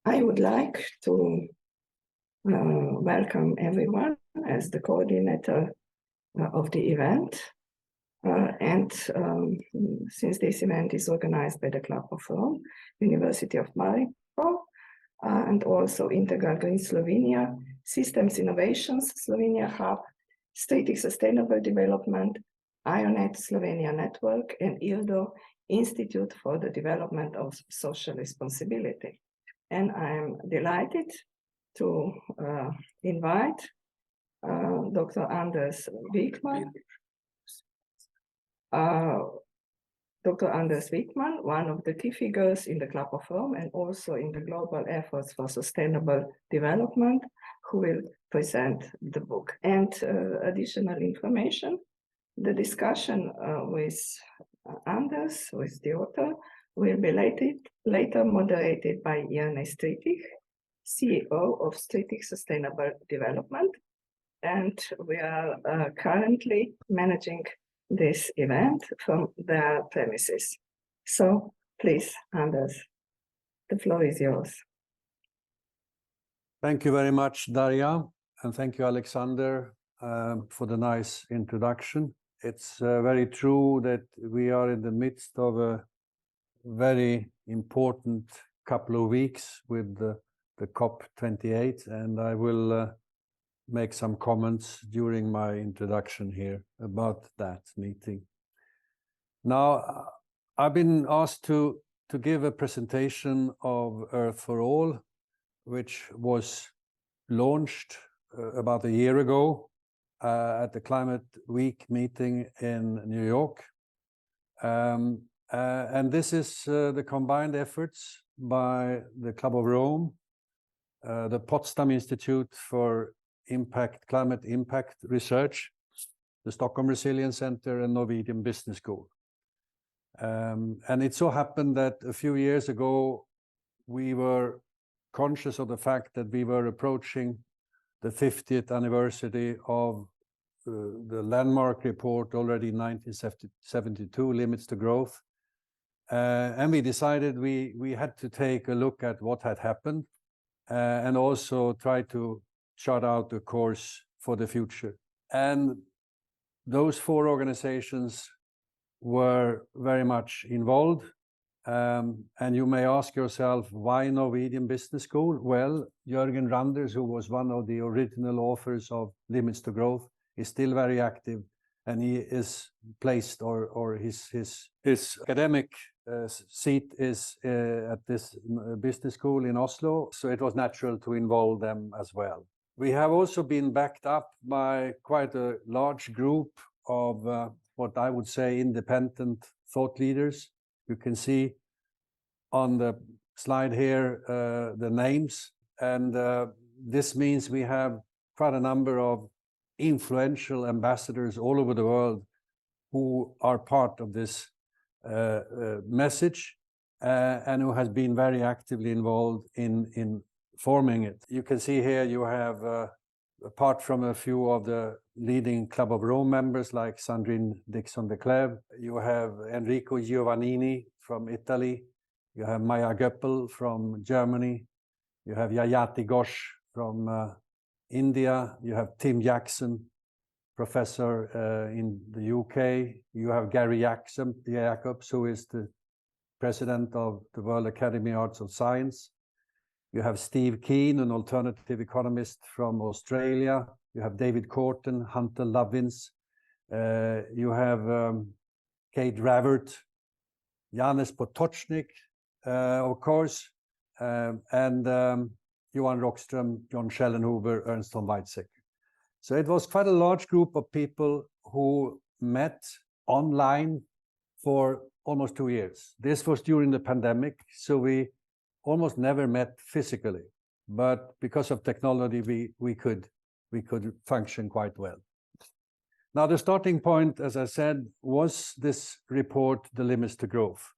I would like to welcome everyone as the coordinator of the event. Since this event is organized by the Club of Rome, University of Maribor, and also Integral Green Slovenia, Systems Innovations, Slovenia Hub, Stritih Sustainable Development, IONET Slovenia Network, and ILDO, Institute for the Development of Social Responsibility. And I'm delighted to invite Dr. Anders Wijkman. Dr. Anders Wijkman, one of the key figures in the Club of Rome and also in the global efforts for sustainable development, who will present the book. And additional information, the discussion with Anders, with the author, will be later moderated by Jernej Stritih, CEO of Stritih Sustainable Development. And we are currently managing this event from their premises. So please, Anders, the floor is yours. Thank you very much, Daria, and thank you, Alexander, for the nice introduction. It's very true that we are in the midst of a very important couple of weeks with the COP28, and I will make some comments during my introduction here about that meeting. Now, I've been asked to give a presentation of Earth for All, which was launched about a year ago at the Climate Week meeting in New York. And this is the combined efforts by the Club of Rome, the Potsdam Institute for Climate Impact Research, the Stockholm Resilience Center, and Norwegian Business School. And it so happened that a few years ago, we were conscious of the fact that we were approaching the 50th anniversary of the landmark report already in 1972, Limits to Growth. And we decided we had to take a look at what had happened and also try to chart out the course for the future. And those four organizations were very much involved. And you may ask yourself, why Norwegian Business School? Well, Jørgen Randers, who was one of the original authors of Limits to Growth, is still very active, and he is placed, or his academic seat is at this business school in Oslo, so it was natural to involve them as well. We have also been backed up by quite a large group of what I would say independent thought leaders. You can see on the slide here the names, and this means we have quite a number of influential ambassadors all over the world who are part of this message and who has been very actively involved in forming it. You can see here you have, apart from a few of the leading Club of Rome members like Sandrine Dixon de Clèves, you have Enrico Giovannini from Italy, you have Maya Göppel from Germany, you have Jayati Ghosh from India, you have Tim Jackson, professor in the UK, you have Gary Jacobs, who is the president of the World Academy of Arts and Science. You have Steve Keen, an alternative economist from Australia. You have David Corton, Hunter Lovins. You have Kate Ravert, Janez Potočnik, of course, and Johan Rockström, John Schellenhuber, Ernst von Weizsäcker. So it was quite a large group of people who met online for almost 2 years. This was during the pandemic, so we almost never met physically, but because of technology, we could function quite well. Now, the starting point, as I said, was this report, The Limits to Growth,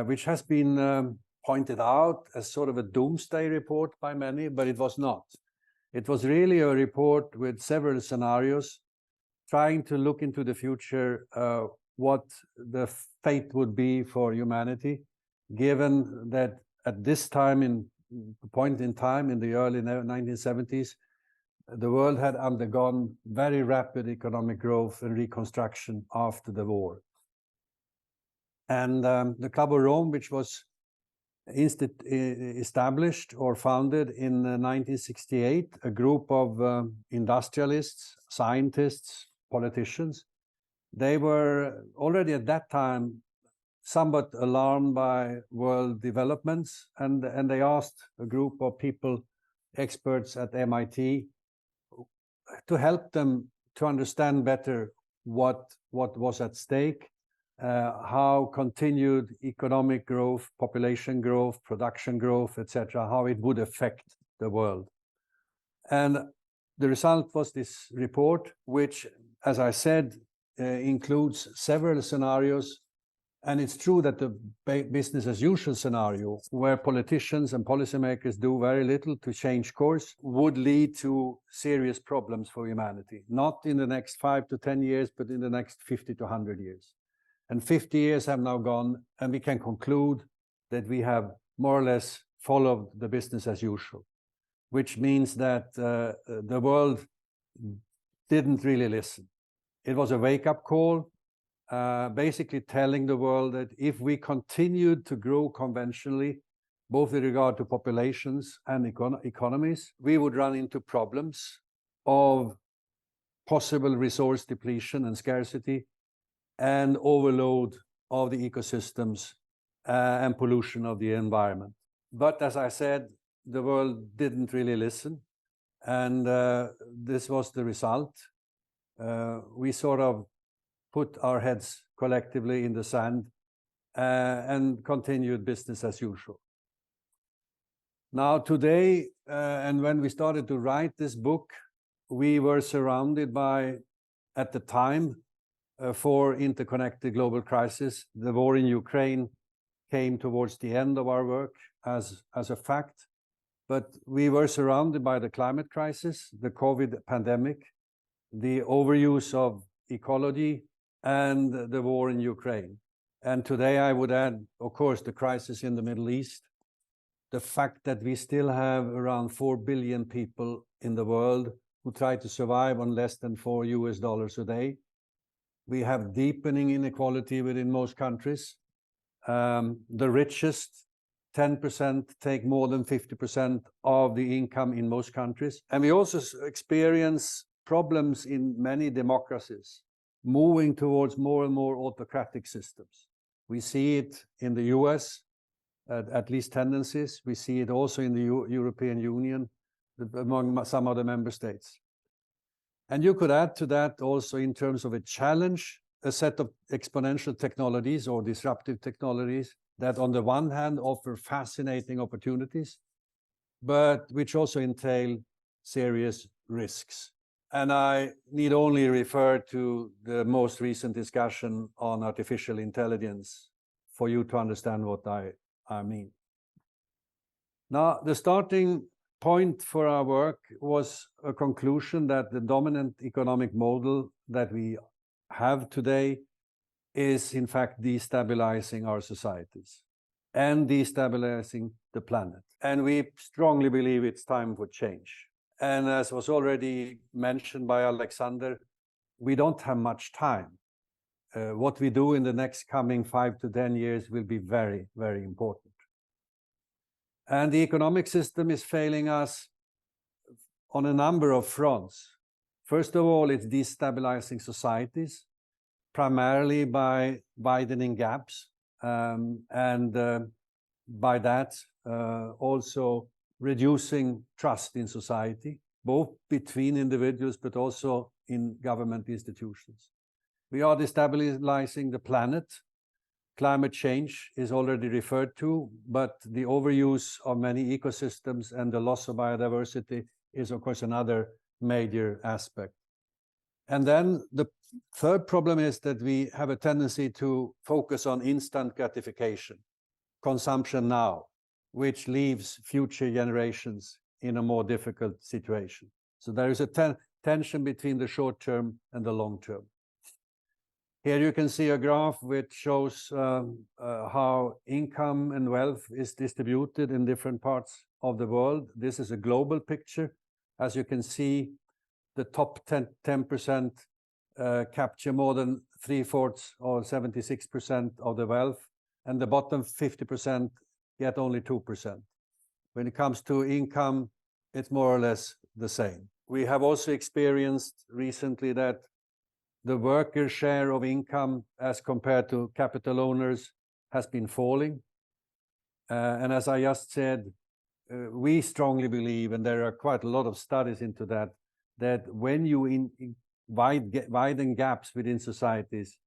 which has been pointed out as sort of a doomsday report by many, but it was not. It was really a report with several scenarios, trying to look into the future, what the fate would be for humanity, given that at this time in point in time in the early 1970s, the world had undergone very rapid economic growth and reconstruction after the war. And the Club of Rome, which was established or founded in 1968, a group of industrialists, scientists, politicians, they were already at that time somewhat alarmed by world developments, and they asked a group of people, experts at MIT, to help them to understand better what was at stake, how continued economic growth, population growth, production growth, etc., how it would affect the world. And the result was this report, which, as I said, includes several scenarios. And it's true that the business as usual scenario, where politicians and policymakers do very little to change course, would lead to serious problems for humanity, not in the next 5 to 10 years, but in the next 50 to 100 years. And 50 years have now gone, and we can conclude that we have more or less followed the business as usual, which means that the world didn't really listen. It was a wake-up call, basically telling the world that if we continued to grow conventionally, both with regard to populations and economies, we would run into problems of possible resource depletion and scarcity, and overload of the ecosystems and pollution of the environment. But as I said, the world didn't really listen, and this was the result. We sort of put our heads collectively in the sand and continued business as usual. Now today, and when we started to write this book, we were surrounded by, at the time, 4 interconnected global crises. The war in Ukraine came towards the end of our work as a fact, but we were surrounded by the climate crisis, the COVID pandemic, the overuse of ecology, and the war in Ukraine. And today I would add, of course, the crisis in the Middle East, the fact that we still have around 4 billion people in the world who try to survive on less than $4 a day. We have deepening inequality within most countries. The richest 10% take more than 50% of the income in most countries. And we also experience problems in many democracies, moving towards more and more autocratic systems. We see it in the US, at least tendencies. We see it also in the European Union, among some other member states. And you could add to that also, in terms of a challenge, a set of exponential technologies or disruptive technologies that on the one hand offer fascinating opportunities, but which also entail serious risks. And I need only refer to the most recent discussion on artificial intelligence for you to understand what I mean. Now, the starting point for our work was a conclusion that the dominant economic model that we have today is in fact destabilizing our societies and destabilizing the planet. And we strongly believe it's time for change. And as was already mentioned by Alexander, we don't have much time. What we do in the next coming 5 to 10 years will be very, very important. And the economic system is failing us on a number of fronts. First of all, it's destabilizing societies, primarily by widening gaps, and by that also reducing trust in society, both between individuals but also in government institutions. We are destabilizing the planet. Climate change is already referred to, but the overuse of many ecosystems and the loss of biodiversity is, of course, another major aspect. And then the third problem is that we have a tendency to focus on instant gratification, consumption now, which leaves future generations in a more difficult situation. So there is a tension between the short term and the long term. Here you can see a graph which shows how income and wealth is distributed in different parts of the world. This is a global picture. As you can see, the top 10% capture more than 3/4 or 76% of the wealth, and the bottom 50% get only 2%. When it comes to income, it's more or less the same. We have also experienced recently that the worker share of income as compared to capital owners has been falling. And as I just said, we strongly believe, and there are quite a lot of studies into that, that when you widen gaps within societies,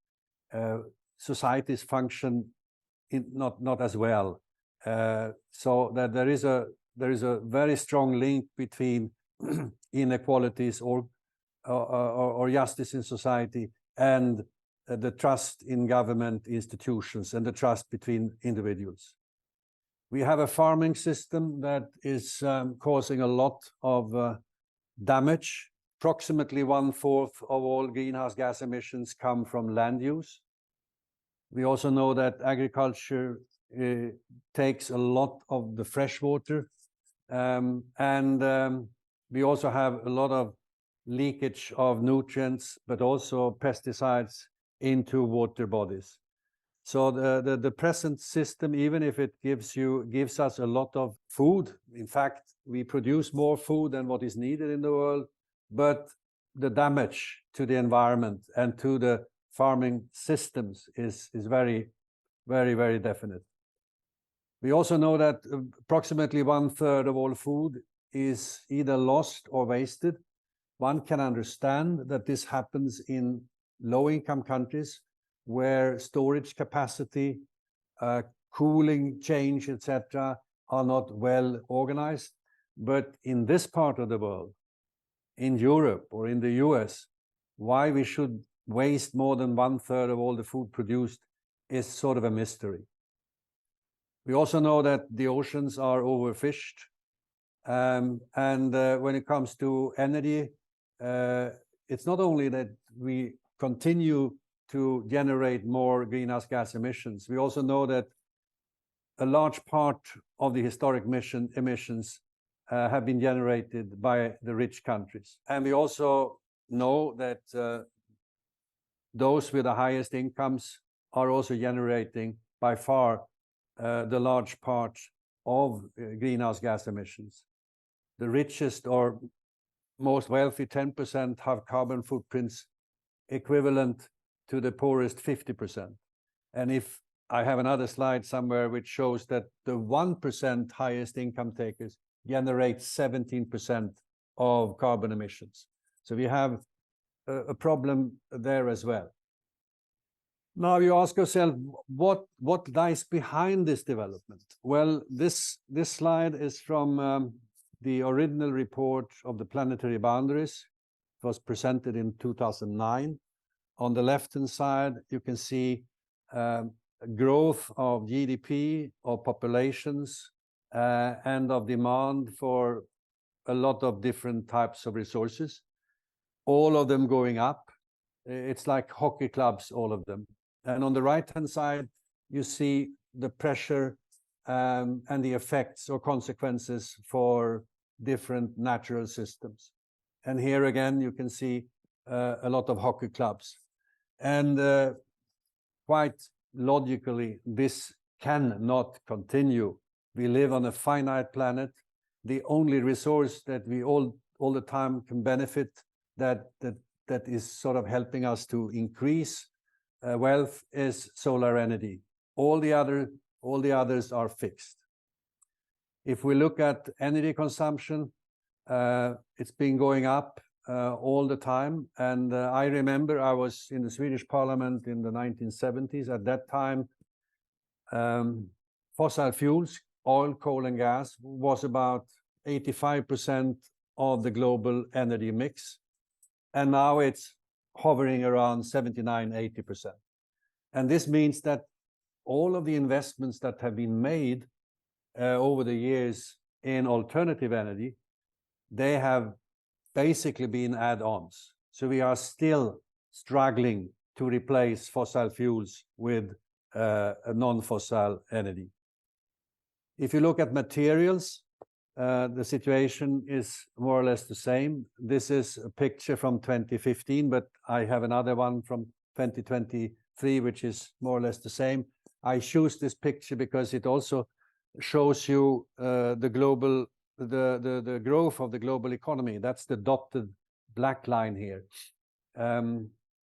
societies function not as well. So that there is a very strong link between inequalities or justice in society and the trust in government institutions and the trust between individuals. We have a farming system that is causing a lot of damage. Approximately 1/4 of all greenhouse gas emissions come from land use. We also know that agriculture takes a lot of the fresh water, and we also have a lot of leakage of nutrients, but also pesticides into water bodies. So the present system, even if it gives us a lot of food, in fact, we produce more food than what is needed in the world, but the damage to the environment and to the farming systems is very, very, very definite. We also know that approximately 1/3 of all food is either lost or wasted. One can understand that this happens in low-income countries where storage capacity, cooling change, etc., are not well organized. But in this part of the world, in Europe or in the US, why we should waste more than 1/3 of all the food produced is sort of a mystery. We also know that the oceans are overfished. And when it comes to energy, it's not only that we continue to generate more greenhouse gas emissions. We also know that a large part of the historic emissions have been generated by the rich countries. And we also know that those with the highest incomes are also generating by far the large part of greenhouse gas emissions. The richest or most wealthy 10% have carbon footprints equivalent to the poorest 50%. And if I have another slide somewhere which shows that the 1% highest income takers generate 17% of carbon emissions. So we have a problem there as well. Now you ask yourself, what lies behind this development? Well, this slide is from the original report of the planetary boundaries. It was presented in 2009. On the left-hand side, you can see growth of GDP, of populations, and of demand for a lot of different types of resources, all of them going up. It's like hockey clubs, all of them. And on the right-hand side, you see the pressure and the effects or consequences for different natural systems. And here again, you can see a lot of hockey clubs. And quite logically, this cannot continue. We live on a finite planet. The only resource that we all the time can benefit, that is sort of helping us to increase wealth, is solar energy. All the others are fixed. If we look at energy consumption, it's been going up all the time. And I remember I was in the Swedish parliament in the 1970s. At that time, fossil fuels, oil, coal, and gas, was about 85% of the global energy mix. And now it's hovering around 79–80%. And this means that all of the investments that have been made over the years in alternative energy, they have basically been add-ons. So we are still struggling to replace fossil fuels with a non-fossil energy. If you look at materials, the situation is more or less the same. This is a picture from 2015, but I have another one from 2023, which is more or less the same. I choose this picture because it also shows you the growth of the global economy. That's the dotted black line here.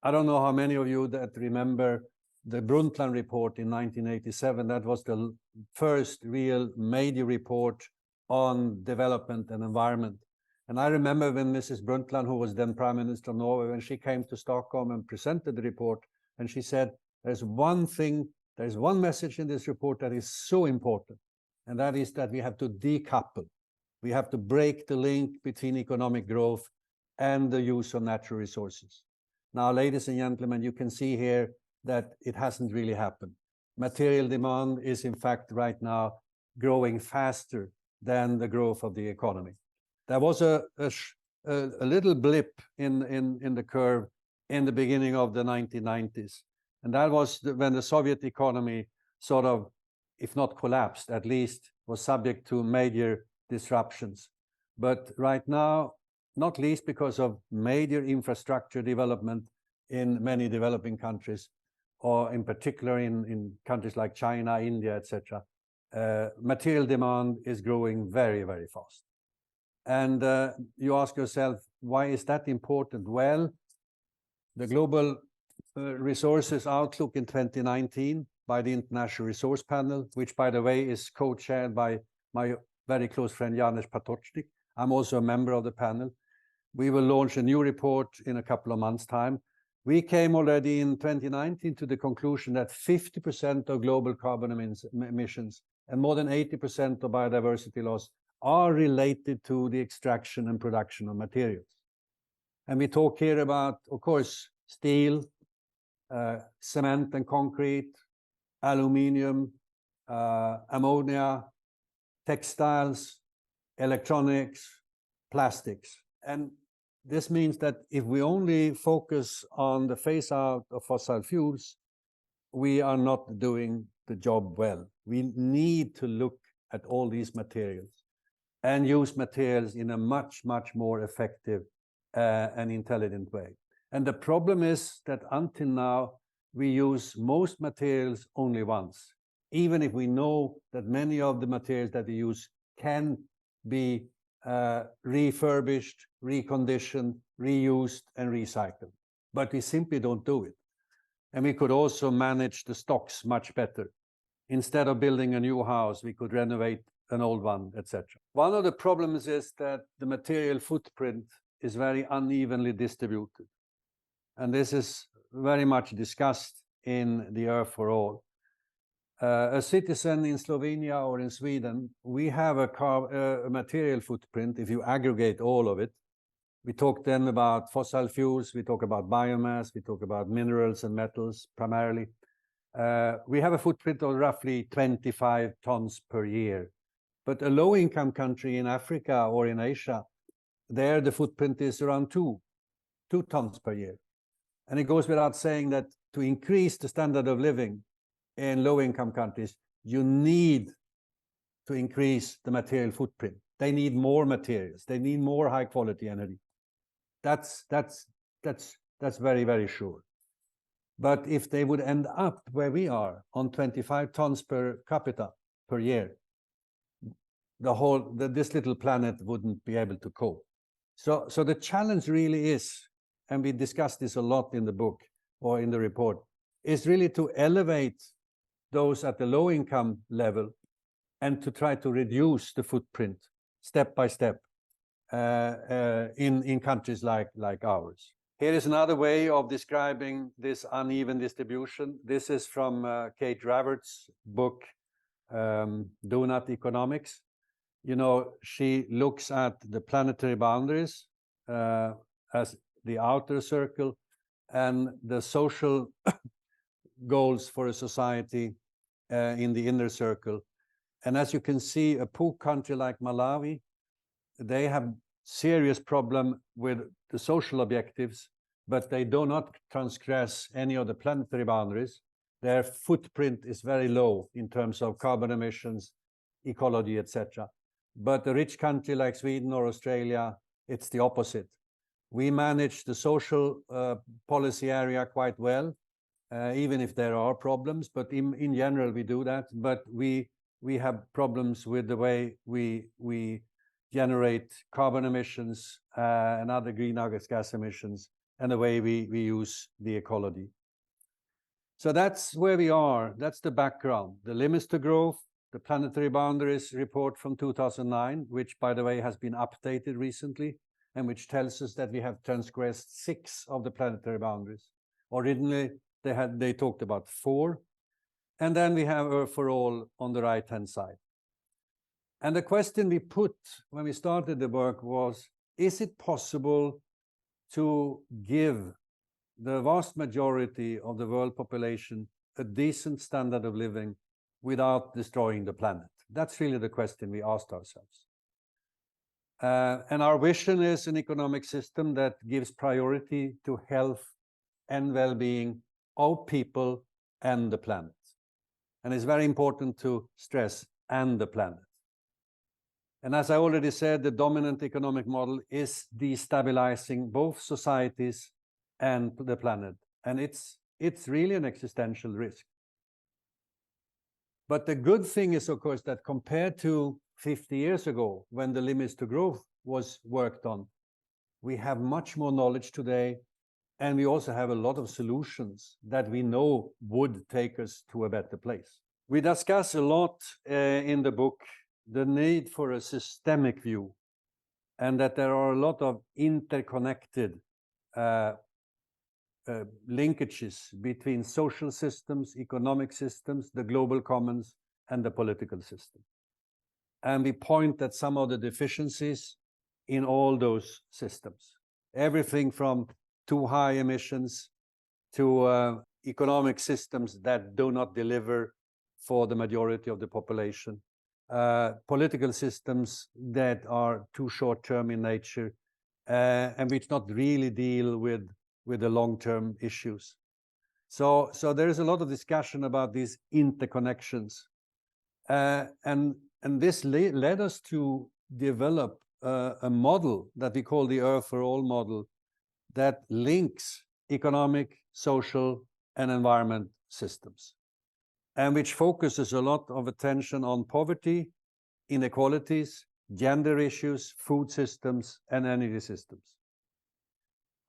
I don't know how many of you that remember the Brundtland report in 1987. That was the first real major report on development and environment. And I remember when Mrs. Brundtland, who was then Prime Minister of Norway, when she came to Stockholm and presented the report, and she said, there's one message in this report that is so important, and that is that we have to decouple. We have to break the link between economic growth and the use of natural resources. Now, ladies and gentlemen, you can see here that it hasn't really happened. Material demand is, in fact, right now growing faster than the growth of the economy. There was a little blip in the curve in the beginning of the 1990s. And that was when the Soviet economy sort of, if not collapsed, at least was subject to major disruptions. But right now, not least because of major infrastructure development in many developing countries, or in particular in countries like China, India, etc., material demand is growing very, very fast. And you ask yourself, why is that important? Well, the global resources outlook in 2019 by the International Resource Panel, which, by the way, is co-chaired by my very close friend Jernej Stritih. I'm also a member of the panel. We will launch a new report in a couple of months' time. We came already in 2019 to the conclusion that 50% of global carbon emissions and more than 80% of biodiversity loss are related to the extraction and production of materials. And we talk here about, of course, steel, cement and concrete, aluminium, ammonia, textiles, electronics, plastics. And this means that if we only focus on the phase out of fossil fuels, we are not doing the job well. We need to look at all these materials and use materials in a much, much more effective and intelligent way. And the problem is that until now, we use most materials only once, even if we know that many of the materials that we use can be refurbished, reconditioned, reused, and recycled. But we simply don't do it. And we could also manage the stocks much better. Instead of building a new house, we could renovate an old one, etc. One of the problems is that the material footprint is very unevenly distributed. And this is very much discussed in the Earth for All. A citizen in Slovenia or in Sweden, we have a material footprint, if you aggregate all of it. We talk then about fossil fuels, we talk about biomass, we talk about minerals and metals primarily. We have a footprint of roughly 25 tons per year. But a low-income country in Africa or in Asia, there the footprint is around 2 tons per year. And it goes without saying that to increase the standard of living in low-income countries, you need to increase the material footprint. They need more materials. They need more high-quality energy. That's very, very sure. But if they would end up where we are on 25 tons per capita per year, this little planet wouldn't be able to cope. So the challenge really is, and we discussed this a lot in the book or in the report, is really to elevate those at the low income level and to try to reduce the footprint step by step in countries like ours. Here is another way of describing this uneven distribution. This is from Kate Raworth's book, Donut Economics. You know, she looks at the planetary boundaries as the outer circle and the social goals for a society in the inner circle. And as you can see, a poor country like Malawi, they have serious problem with the social objectives but they do not transgress any of the planetary boundaries. Their footprint is very low in terms of carbon emissions, ecology, etc. But a rich country like Sweden or Australia, it's the opposite. We manage the social policy area quite well, even if there are problems, but in general we do that. But we have problems with the way we generate carbon emissions and other greenhouse gas emissions, and the way we use the ecology. So that's where we are. That's the background. The limits to growth, the planetary boundaries report from 2009, which, by the way, has been updated recently, and which tells us that we have transgressed 6 of the planetary boundaries. Originally, they talked about 4. And then we have Earth for All on the right-hand side. And the question we put when we started the work was, is it possible to give the vast majority of the world population a decent standard of living without destroying the planet? That's really the question we asked ourselves. And our vision is an economic system that gives priority to health and well-being of people and the planet. And it's very important to stress, and the planet. And as I already said, the dominant economic model is destabilizing both societies and the planet. And it's really an existential risk. But the good thing is, of course, that compared to 50 years ago, when the limits to growth was worked on, we have much more knowledge today, and we also have a lot of solutions that we know would take us to a better place. We discuss a lot in the book the need for a systemic view, and that there are a lot of interconnected linkages between social systems, economic systems, the global commons, and the political system. And we point at some of the deficiencies in all those systems. Everything from too high emissions to economic systems that do not deliver for the majority of the population, political systems that are too short-term in nature, and which not really deal with the long-term issues. So there is a lot of discussion about these interconnections, and this led us to develop a model that we call the Earth for All model, that links economic, social, and environment systems, and which focuses a lot of attention on poverty, inequalities, gender issues, food systems, and energy systems.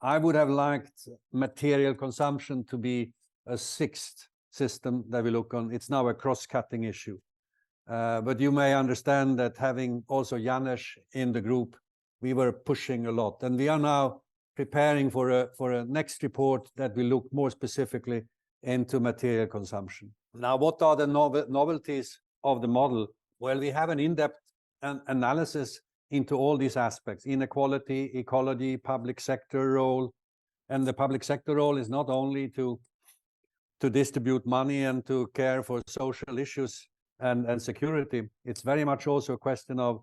I would have liked material consumption to be a 6th system that we look on. It's now a cross-cutting issue. But you may understand that having also Janes in the group, we were pushing a lot. And we are now preparing for a next report that will look more specifically into material consumption. Now, what are the novelties of the model? Well, we have an in-depth analysis into all these aspects: inequality, ecology, public sector role. And the public sector role is not only to distribute money and to care for social issues and security. It's very much also a question of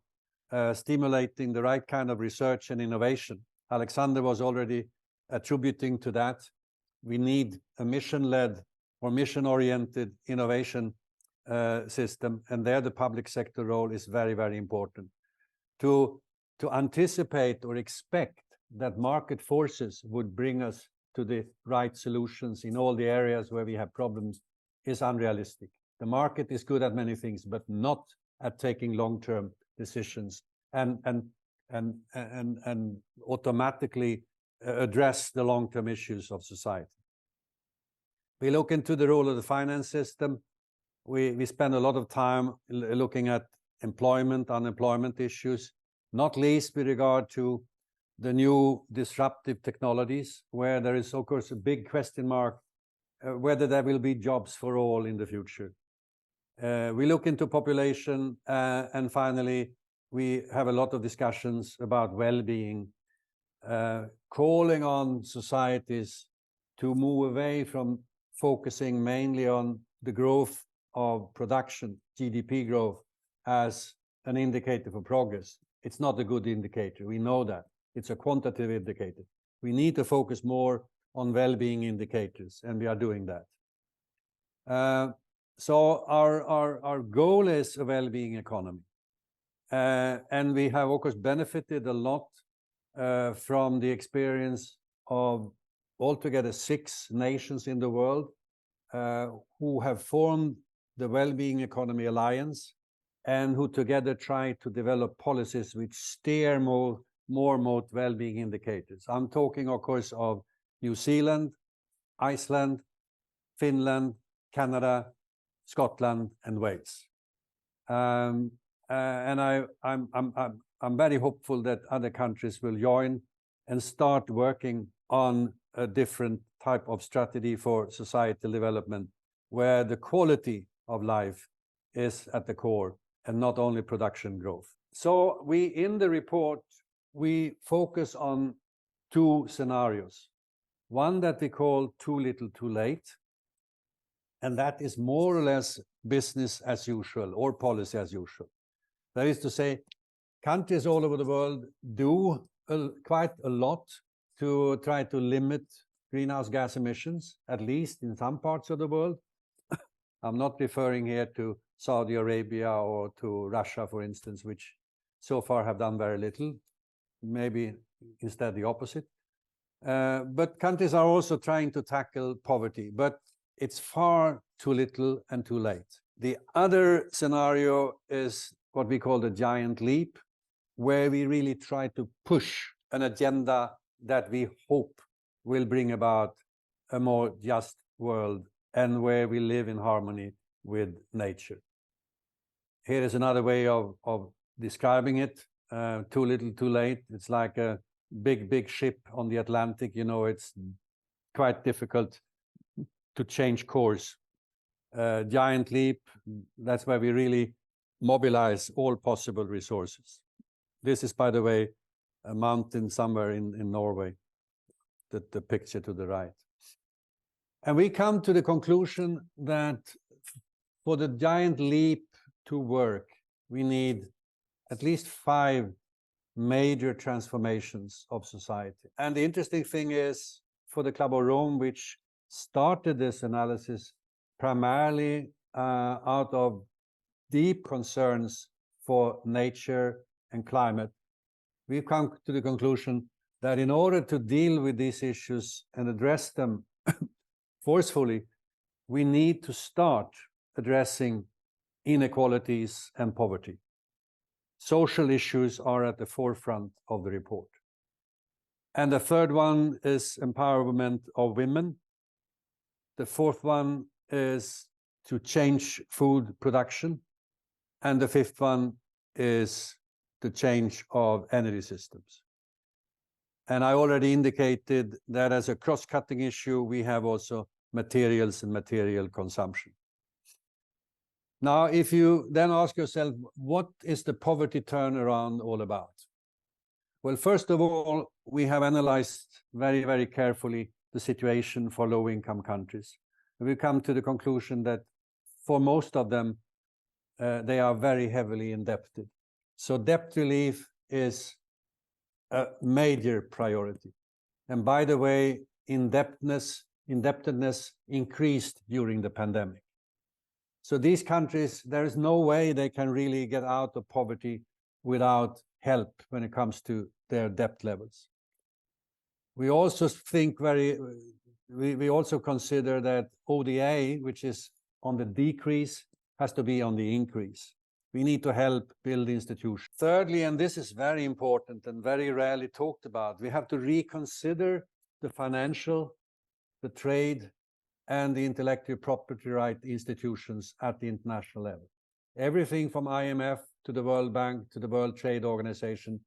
stimulating the right kind of research and innovation. Alexander was already attributing to that. We need a mission-led or mission-oriented innovation system, and there the public sector role is very, very important. To anticipate or expect that market forces would bring us to the right solutions in all the areas where we have problems is unrealistic. The market is good at many things, but not at taking long-term decisions and automatically address the long-term issues of society. We look into the role of the finance system. We spend a lot of time looking at employment, unemployment issues, not least with regard to the new disruptive technologies, where there is, of course, a big question mark whether there will be jobs for all in the future. We look into population, and finally, we have a lot of discussions about well-being, calling on societies to move away from focusing mainly on the growth of production, GDP growth, as an indicator for progress. It's not a good indicator. We know that. It's a quantitative indicator. We need to focus more on well-being indicators, and we are doing that. So our goal is a well-being economy. And we have, of course, benefited a lot from the experience of altogether 6 nations in the world who have formed the Well-Being Economy Alliance and who together try to develop policies which steer more well-being indicators. I'm talking, of course, of New Zealand, Iceland, Finland, Canada, Scotland, and Wales. And I'm very hopeful that other countries will join and start working on a different type of strategy for societal development, where the quality of life is at the core and not only production growth. So in the report, we focus on 2 scenarios. One that we call too little, too late, and that is more or less business as usual or policy as usual. That is to say, countries all over the world do quite a lot to try to limit greenhouse gas emissions, at least in some parts of the world. I'm not referring here to Saudi Arabia or to Russia, for instance, which so far have done very little, maybe instead the opposite. But countries are also trying to tackle poverty, but it's far too little and too late. The other scenario is what we call the giant leap, where we really try to push an agenda that we hope will bring about a more just world and where we live in harmony with nature. Here is another way of describing it. Too little, too late. It's like a big ship on the Atlantic. You know, it's quite difficult to change course. Giant leap, that's where we really mobilize all possible resources. This is, by the way, a mountain somewhere in Norway, the picture to the right. And we come to the conclusion that for the giant leap to work, we need at least 5 major transformations of society. And the interesting thing is, for the Club of Rome, which started this analysis primarily out of deep concerns for nature and climate, we've come to the conclusion that in order to deal with these issues and address them forcefully, we need to start addressing inequalities and poverty. Social issues are at the forefront of the report. And the third one is empowerment of women. The fourth one is to change food production. And the fifth one is the change of energy systems. And I already indicated that as a cross-cutting issue, we have also materials and material consumption. Now, if you then ask yourself, what is the poverty turnaround all about? Well, first of all, we have analyzed very carefully the situation for low-income countries. We come to the conclusion that for most of them, they are very heavily indebted. So debt relief is a major priority. And by the way, indebtedness increased during the pandemic. So these countries, there is no way they can really get out of poverty without help when it comes to their debt levels. We also think we also consider that ODA, which is on the decrease, has to be on the increase. We need to help build institutions. Thirdly, and this is very important and very rarely talked about, we have to reconsider the financial, the trade, and the intellectual property right institutions at the international level. Everything from IMF to the World Bank to the World Trade Organization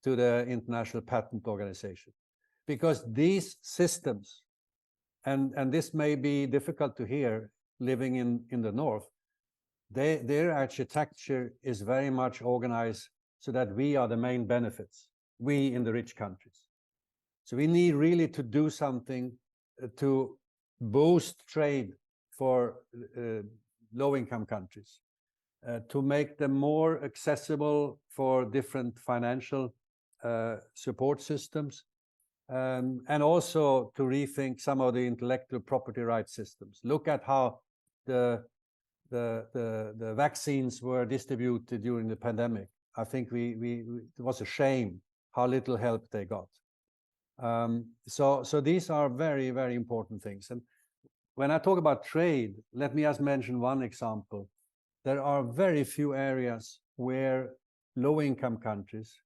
to the International Patent Organization. Because these systems, and this may be difficult to hear living in the North, their architecture is very much organized so that we are the main benefits, we in the rich countries. So we need really to do something to boost trade for low-income countries, to make them more accessible for different financial support systems, and also to rethink some of the intellectual property rights systems. Look at how the vaccines were distributed during the pandemic. I think it was a shame how little help they got. So these are very, very important things. And when I talk about trade, let me just mention one example. There are very few areas where low-income countries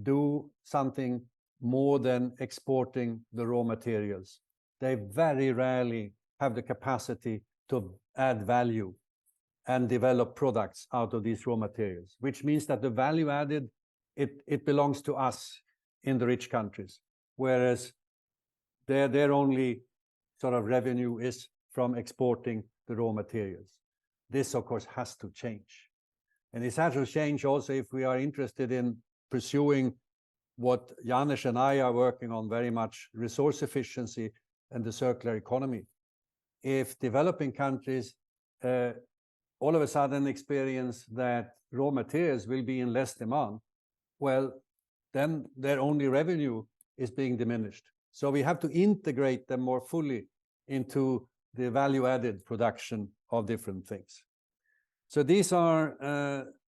do something more than exporting the raw materials. They very rarely have the capacity to add value and develop products out of these raw materials, which means that the value added, it belongs to us in the rich countries, whereas their only sort of revenue is from exporting the raw materials. This, of course, has to change. And it has to change also if we are interested in pursuing what János and I are working on very much, resource efficiency and the circular economy. If developing countries all of a sudden experience that raw materials will be in less demand, well, then their only revenue is being diminished. So we have to integrate them more fully into the value-added production of different things. So these are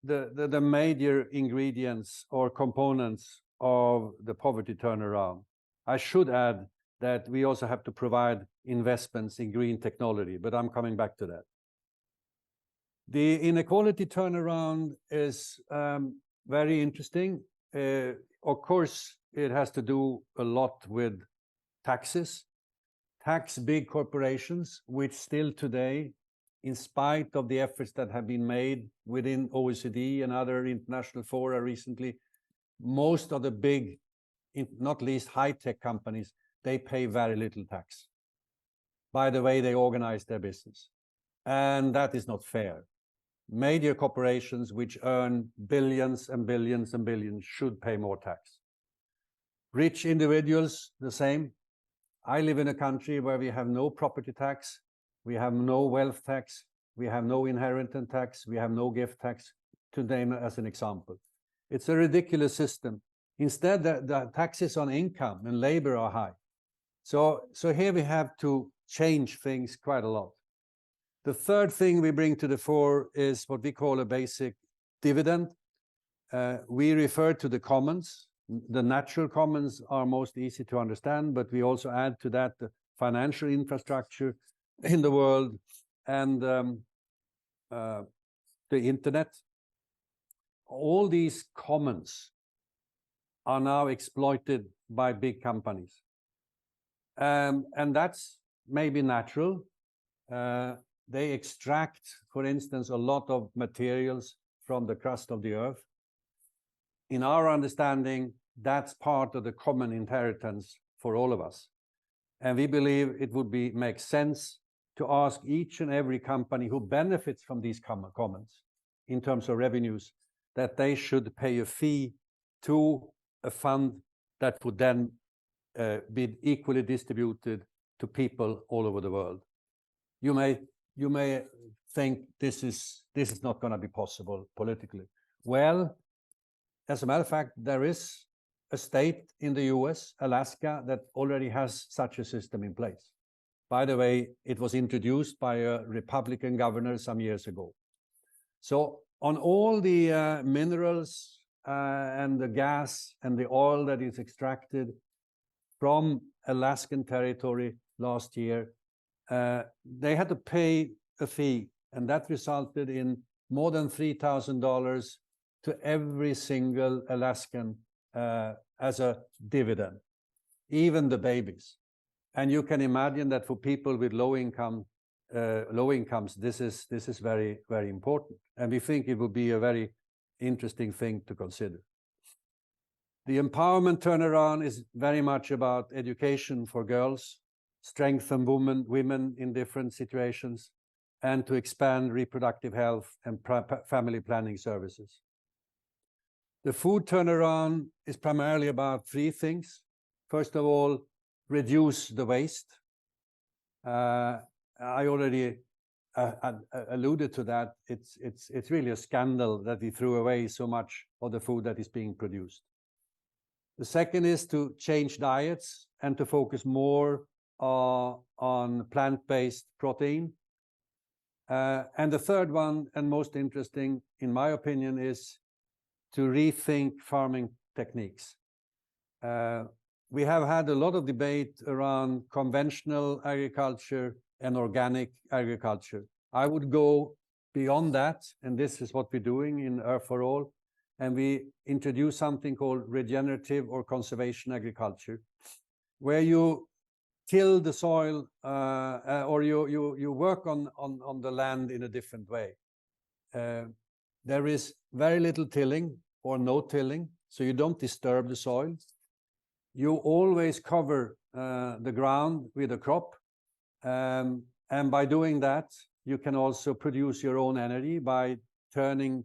the major ingredients or components of the poverty turnaround. I should add that we also have to provide investments in green technology, but I'm coming back to that. The inequality turnaround is very interesting. Of course, it has to do a lot with taxes. Tax big corporations, which still today, in spite of the efforts that have been made within OECD and other international fora recently, most of the big, not least high-tech companies, they pay very little tax by the way they organize their business. And that is not fair. Major corporations which earn billions and billions and billions should pay more tax. Rich individuals, the same. I live in a country where we have no property tax, we have no wealth tax, we have no inheritance tax, we have no gift tax, to name as an example. It's a ridiculous system. Instead, the taxes on income and labor are high. So here we have to change things quite a lot. The third thing we bring to the fore is what we call a basic dividend. We refer to the commons. The natural commons are most easy to understand, but we also add to that the financial infrastructure in the world and the internet. All these commons are now exploited by big companies. And that's maybe natural. They extract, for instance, a lot of materials from the crust of the earth. In our understanding, that's part of the common inheritance for all of us. And we believe it would make sense to ask each and every company who benefits from these commons in terms of revenues, that they should pay a fee to a fund that would then be equally distributed to people all over the world. You may think this is not going to be possible politically. Well, as a matter of fact, there is a state in the US, Alaska, that already has such a system in place. By the way, it was introduced by a Republican governor some years ago. So on all the minerals and the gas and the oil that is extracted from Alaskan territory last year, they had to pay a fee, and that resulted in more than $3,000 to every single Alaskan as a dividend, even the babies. And you can imagine that for people with low incomes, this is very, very important. And we think it would be a very interesting thing to consider. The empowerment turnaround is very much about education for girls, strengthen women in different situations, and to expand reproductive health and family planning services. The food turnaround is primarily about three things. First of all, reduce the waste. I already alluded to that. It's really a scandal that we threw away so much of the food that is being produced. The second is to change diets and to focus more on plant-based protein. And the third one, and most interesting, in my opinion, is to rethink farming techniques. We have had a lot of debate around conventional agriculture and organic agriculture. I would go beyond that, and this is what we're doing in Earth for All, and we introduce something called regenerative or conservation agriculture, where you till the soil or you work on the land in a different way. There is very little tilling or no tilling, so you don't disturb the soil. You always cover the ground with a crop, and by doing that, you can also produce your own energy by turning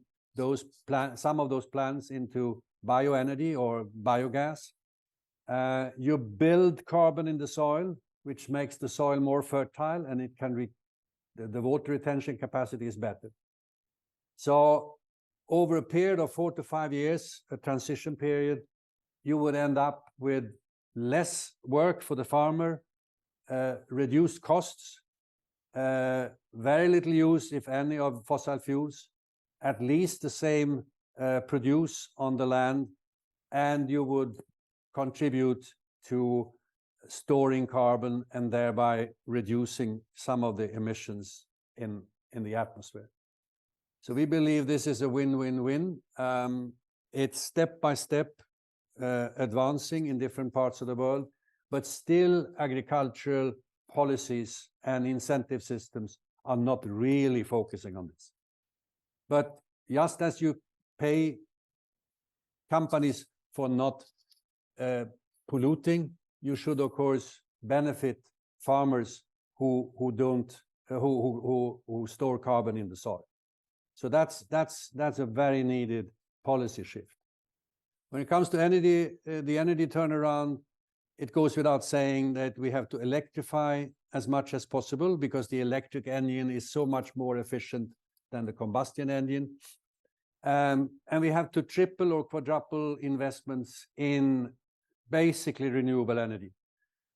some of those plants into bioenergy or biogas. You build carbon in the soil, which makes the soil more fertile, and it can the water retention capacity is better. So over a period of 4 to 5 years, a transition period, you would end up with less work for the farmer, reduced costs, very little use, if any, of fossil fuels, at least the same produce on the land, and you would contribute to storing carbon and thereby reducing some of the emissions in the atmosphere. So we believe this is a win-win-win. It's step by step advancing in different parts of the world, but still agricultural policies and incentive systems are not really focusing on this. But just as you pay companies for not polluting, you should of course benefit farmers who store carbon in the soil. So that's a very needed policy shift. When it comes to energy, the energy turnaround, it goes without saying that we have to electrify as much as possible, because the electric engine is so much more efficient than the combustion engine. And we have to triple or quadruple investments in basically renewable energy.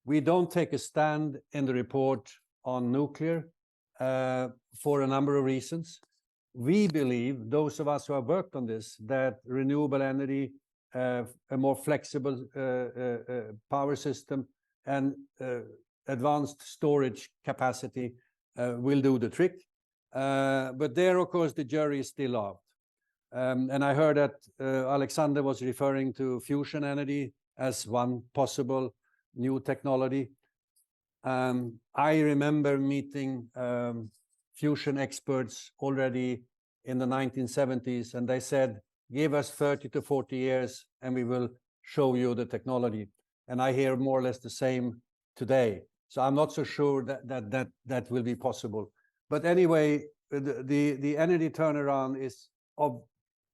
We don't take a stand in the report on nuclear for a number of reasons. We believe, those of us who have worked on this, that renewable energy, a more flexible power system, and advanced storage capacity will do the trick. But there, of course, the jury is still out. And I heard that Alexander was referring to fusion energy as one possible new technology. I remember meeting fusion experts already in the 1970s, and they said, give us 30 to 40 years and we will show you the technology. And I hear more or less the same today. So I'm not so sure that will be possible. But anyway, the energy turnaround is of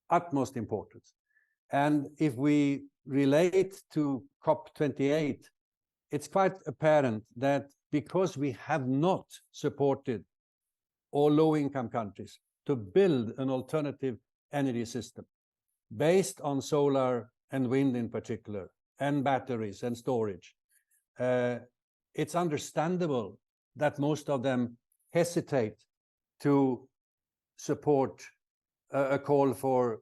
utmost importance. And if we relate to COP28, it's quite apparent that because we have not supported all low-income countries to build an alternative energy system based on solar and wind in particular, and batteries and storage, it's understandable that most of them hesitate to support a call for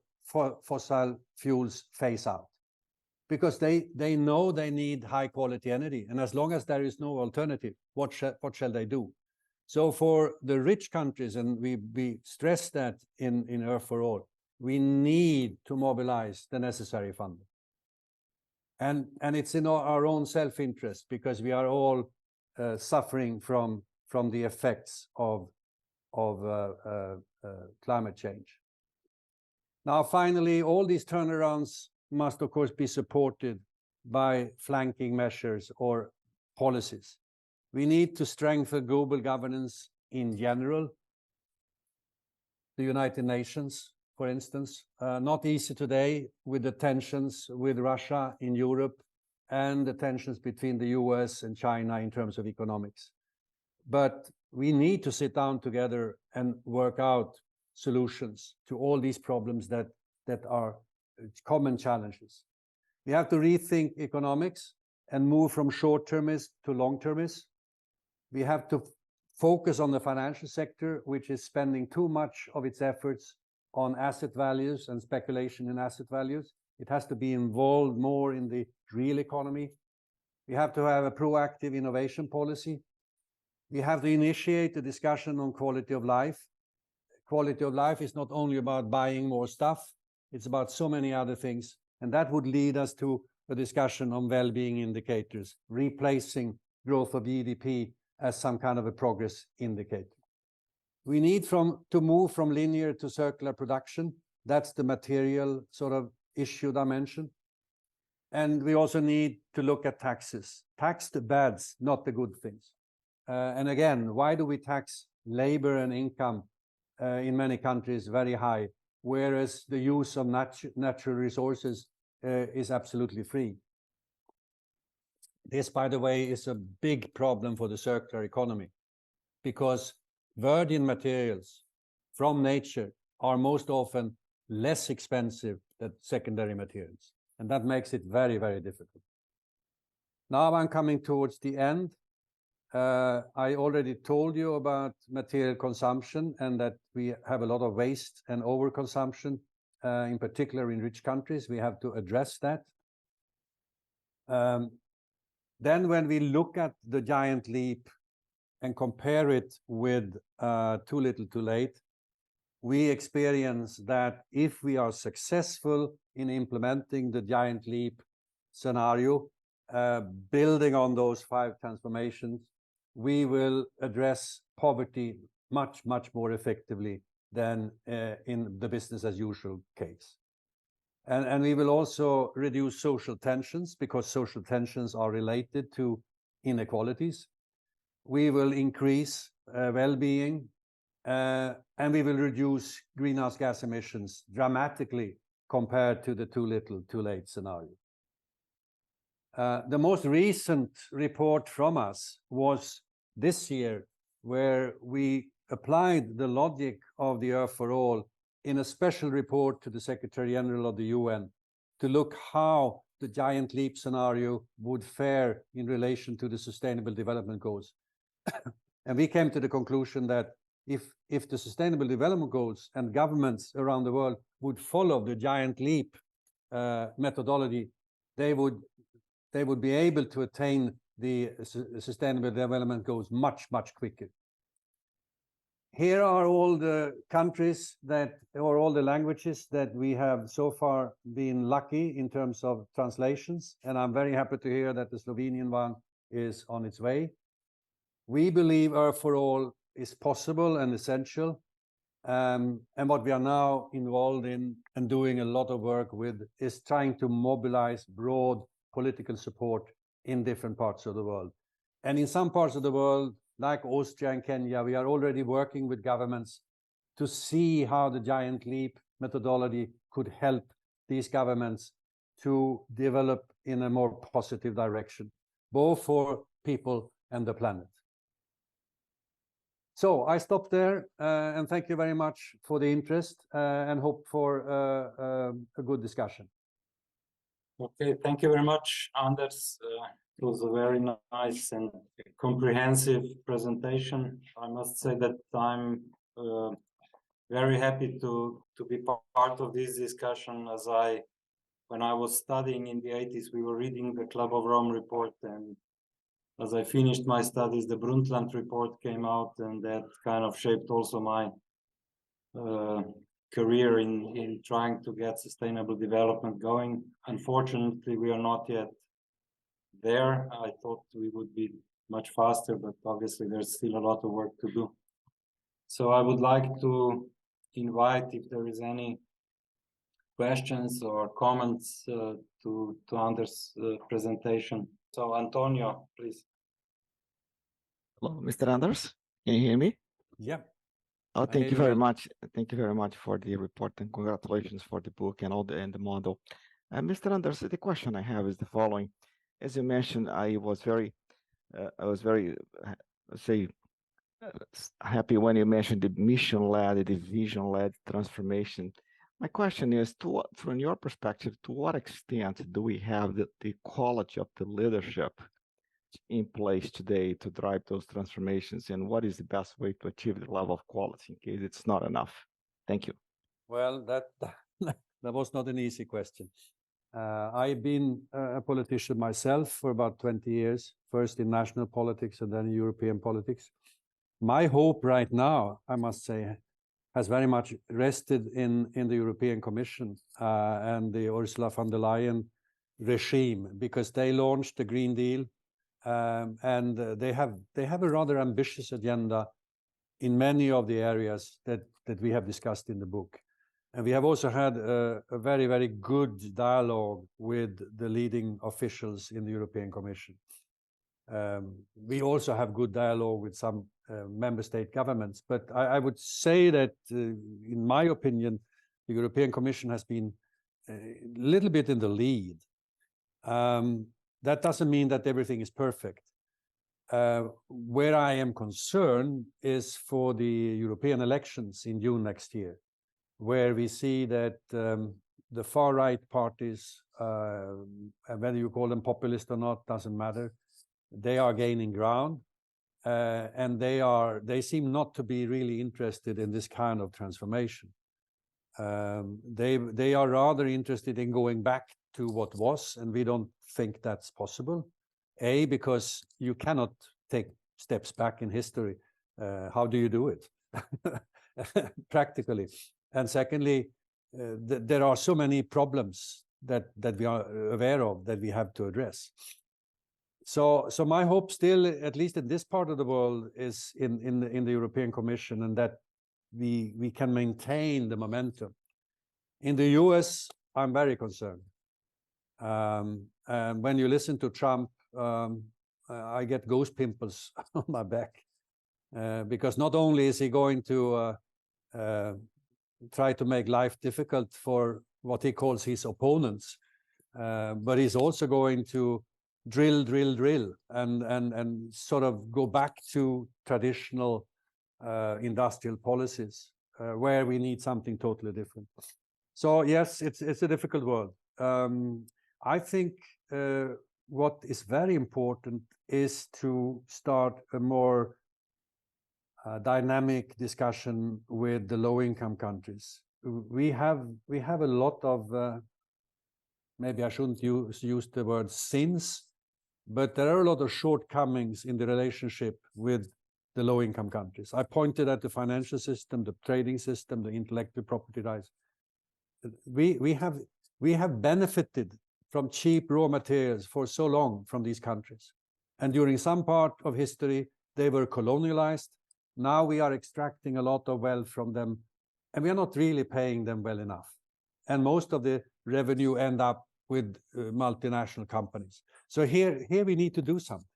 fossil fuels phase out, because they know they need high quality energy, and as long as there is no alternative, what shall they do? So for the rich countries, and we stress that in Earth for All, we need to mobilize the necessary funding. And it's in our own self-interest, because we are all suffering from the effects of climate change. Now, finally, all these turnarounds must, of course, be supported by flanking measures or policies. We need to strengthen global governance in general. The United Nations, for instance, not easy today with the tensions with Russia in Europe and the tensions between the US and China in terms of economics. But we need to sit down together and work out solutions to all these problems that are common challenges. We have to rethink economics and move from short-termist to long-termist. We have to focus on the financial sector, which is spending too much of its efforts on asset values and speculation in asset values. It has to be involved more in the real economy. We have to have a proactive innovation policy. We have to initiate a discussion on quality of life. Quality of life is not only about buying more stuff, it's about so many other things. And that would lead us to a discussion on well-being indicators, replacing growth of GDP as some kind of a progress indicator. We need to move from linear to circular production. That's the material sort of issue dimension. And we also need to look at taxes. Tax the bads, not the good things. And again, why do we tax labor and income in many countries very high, whereas the use of natural resources is absolutely free? This, by the way, is a big problem for the circular economy, because virgin materials from nature are most often less expensive than secondary materials. And that makes it very, very difficult. Now I'm coming towards the end. I already told you about material consumption and that we have a lot of waste and overconsumption, in particular in rich countries. We have to address that. Then when we look at the giant leap and compare it with too little too late, we experience that if we are successful in implementing the giant leap scenario, building on those 5 transformations, we will address poverty much, much more effectively than in the business as usual case. And we will also reduce social tensions, because social tensions are related to inequalities. We will increase well-being, and we will reduce greenhouse gas emissions dramatically compared to the too little too late scenario. The most recent report from us was this year, where we applied the logic of the Earth for All in a special report to the Secretary General of the UN to look how the giant leap scenario would fare in relation to the Sustainable Development Goals. And we came to the conclusion that if the Sustainable Development Goals and governments around the world would follow the giant leap methodology, they would be able to attain the Sustainable Development Goals much, much quicker. Here are all the countries or all the languages that we have so far been lucky in terms of translations. And I'm very happy to hear that the Slovenian one is on its way. We believe Earth for All is possible and essential. And what we are now involved in and doing a lot of work with is trying to mobilize broad political support in different parts of the world. And in some parts of the world, like Austria and Kenya, we are already working with governments to see how the giant leap methodology could help these governments to develop in a more positive direction, both for people and the planet. So I stop there and thank you very much for the interest and hope for a good discussion. Okay, thank you very much, Anders. It was a very nice and comprehensive presentation. I must say that I'm very happy to be part of this discussion, as when I was studying in the 80s, we were reading the Club of Rome report, and as I finished my studies, the Brundtland report came out, and that kind of shaped also my career in trying to get sustainable development going. Unfortunately, we are not yet there. I thought we would be much faster, but obviously there's still a lot of work to do. So I would like to invite, if there is any questions or comments to Anders' presentation. So Antonio, please. Hello, Mr. Anders. Can you hear me? Yeah. Oh, thank you very much. Thank you very much for the report, and congratulations for the book and all the model. Mr. Anders, the question I have is the following. As you mentioned, I was very, happy when you mentioned the mission-led, the vision-led transformation My question is, from your perspective, to what extent do we have the quality of the leadership in place today to drive those transformations, and what is the best way to achieve the level of quality in case it's not enough? Thank you. Well, that was not an easy question. I've been a politician myself for about 20 years, first in national politics and then in European politics. My hope right now, I must say, has very much rested in the European Commission and the Ursula von der Leyen regime, because they launched the Green Deal, and they have a rather ambitious agenda in many of the areas that we have discussed in the book. And we have also had a very, very good dialogue with the leading officials in the European Commission. We also have good dialogue with some member state governments, but I would say that, in my opinion, the European Commission has been a little bit in the lead. That doesn't mean that everything is perfect. Where I am concerned is for the European elections in June next year, where we see that the far-right parties, whether you call them populist or not, doesn't matter, they are gaining ground, and they seem not to be really interested in this kind of transformation. They are rather interested in going back to what was, and we don't think that's possible. Because you cannot take steps back in history. How do you do it? Practically. And secondly, there are so many problems that we are aware of that we have to address. So my hope still, at least in this part of the world, is in the European Commission, and that we can maintain the momentum. In the US, I'm very concerned. And when you listen to Trump, I get ghost pimples on my back, because not only is he going to try to make life difficult for what he calls his opponents, but he's also going to drill, and sort of go back to traditional industrial policies, where we need something totally different. So yes, it's a difficult world. I think what is very important is to start a more dynamic discussion with the low-income countries. We have a lot of, maybe I shouldn't use the word sins, but there are a lot of shortcomings in the relationship with the low-income countries. I pointed at the financial system, the trading system, the intellectual property rights. We have benefited from cheap raw materials for so long from these countries. And during some part of history, they were colonialized. Now we are extracting a lot of wealth from them, and we are not really paying them well enough. And most of the revenue end up with multinational companies. So here we need to do something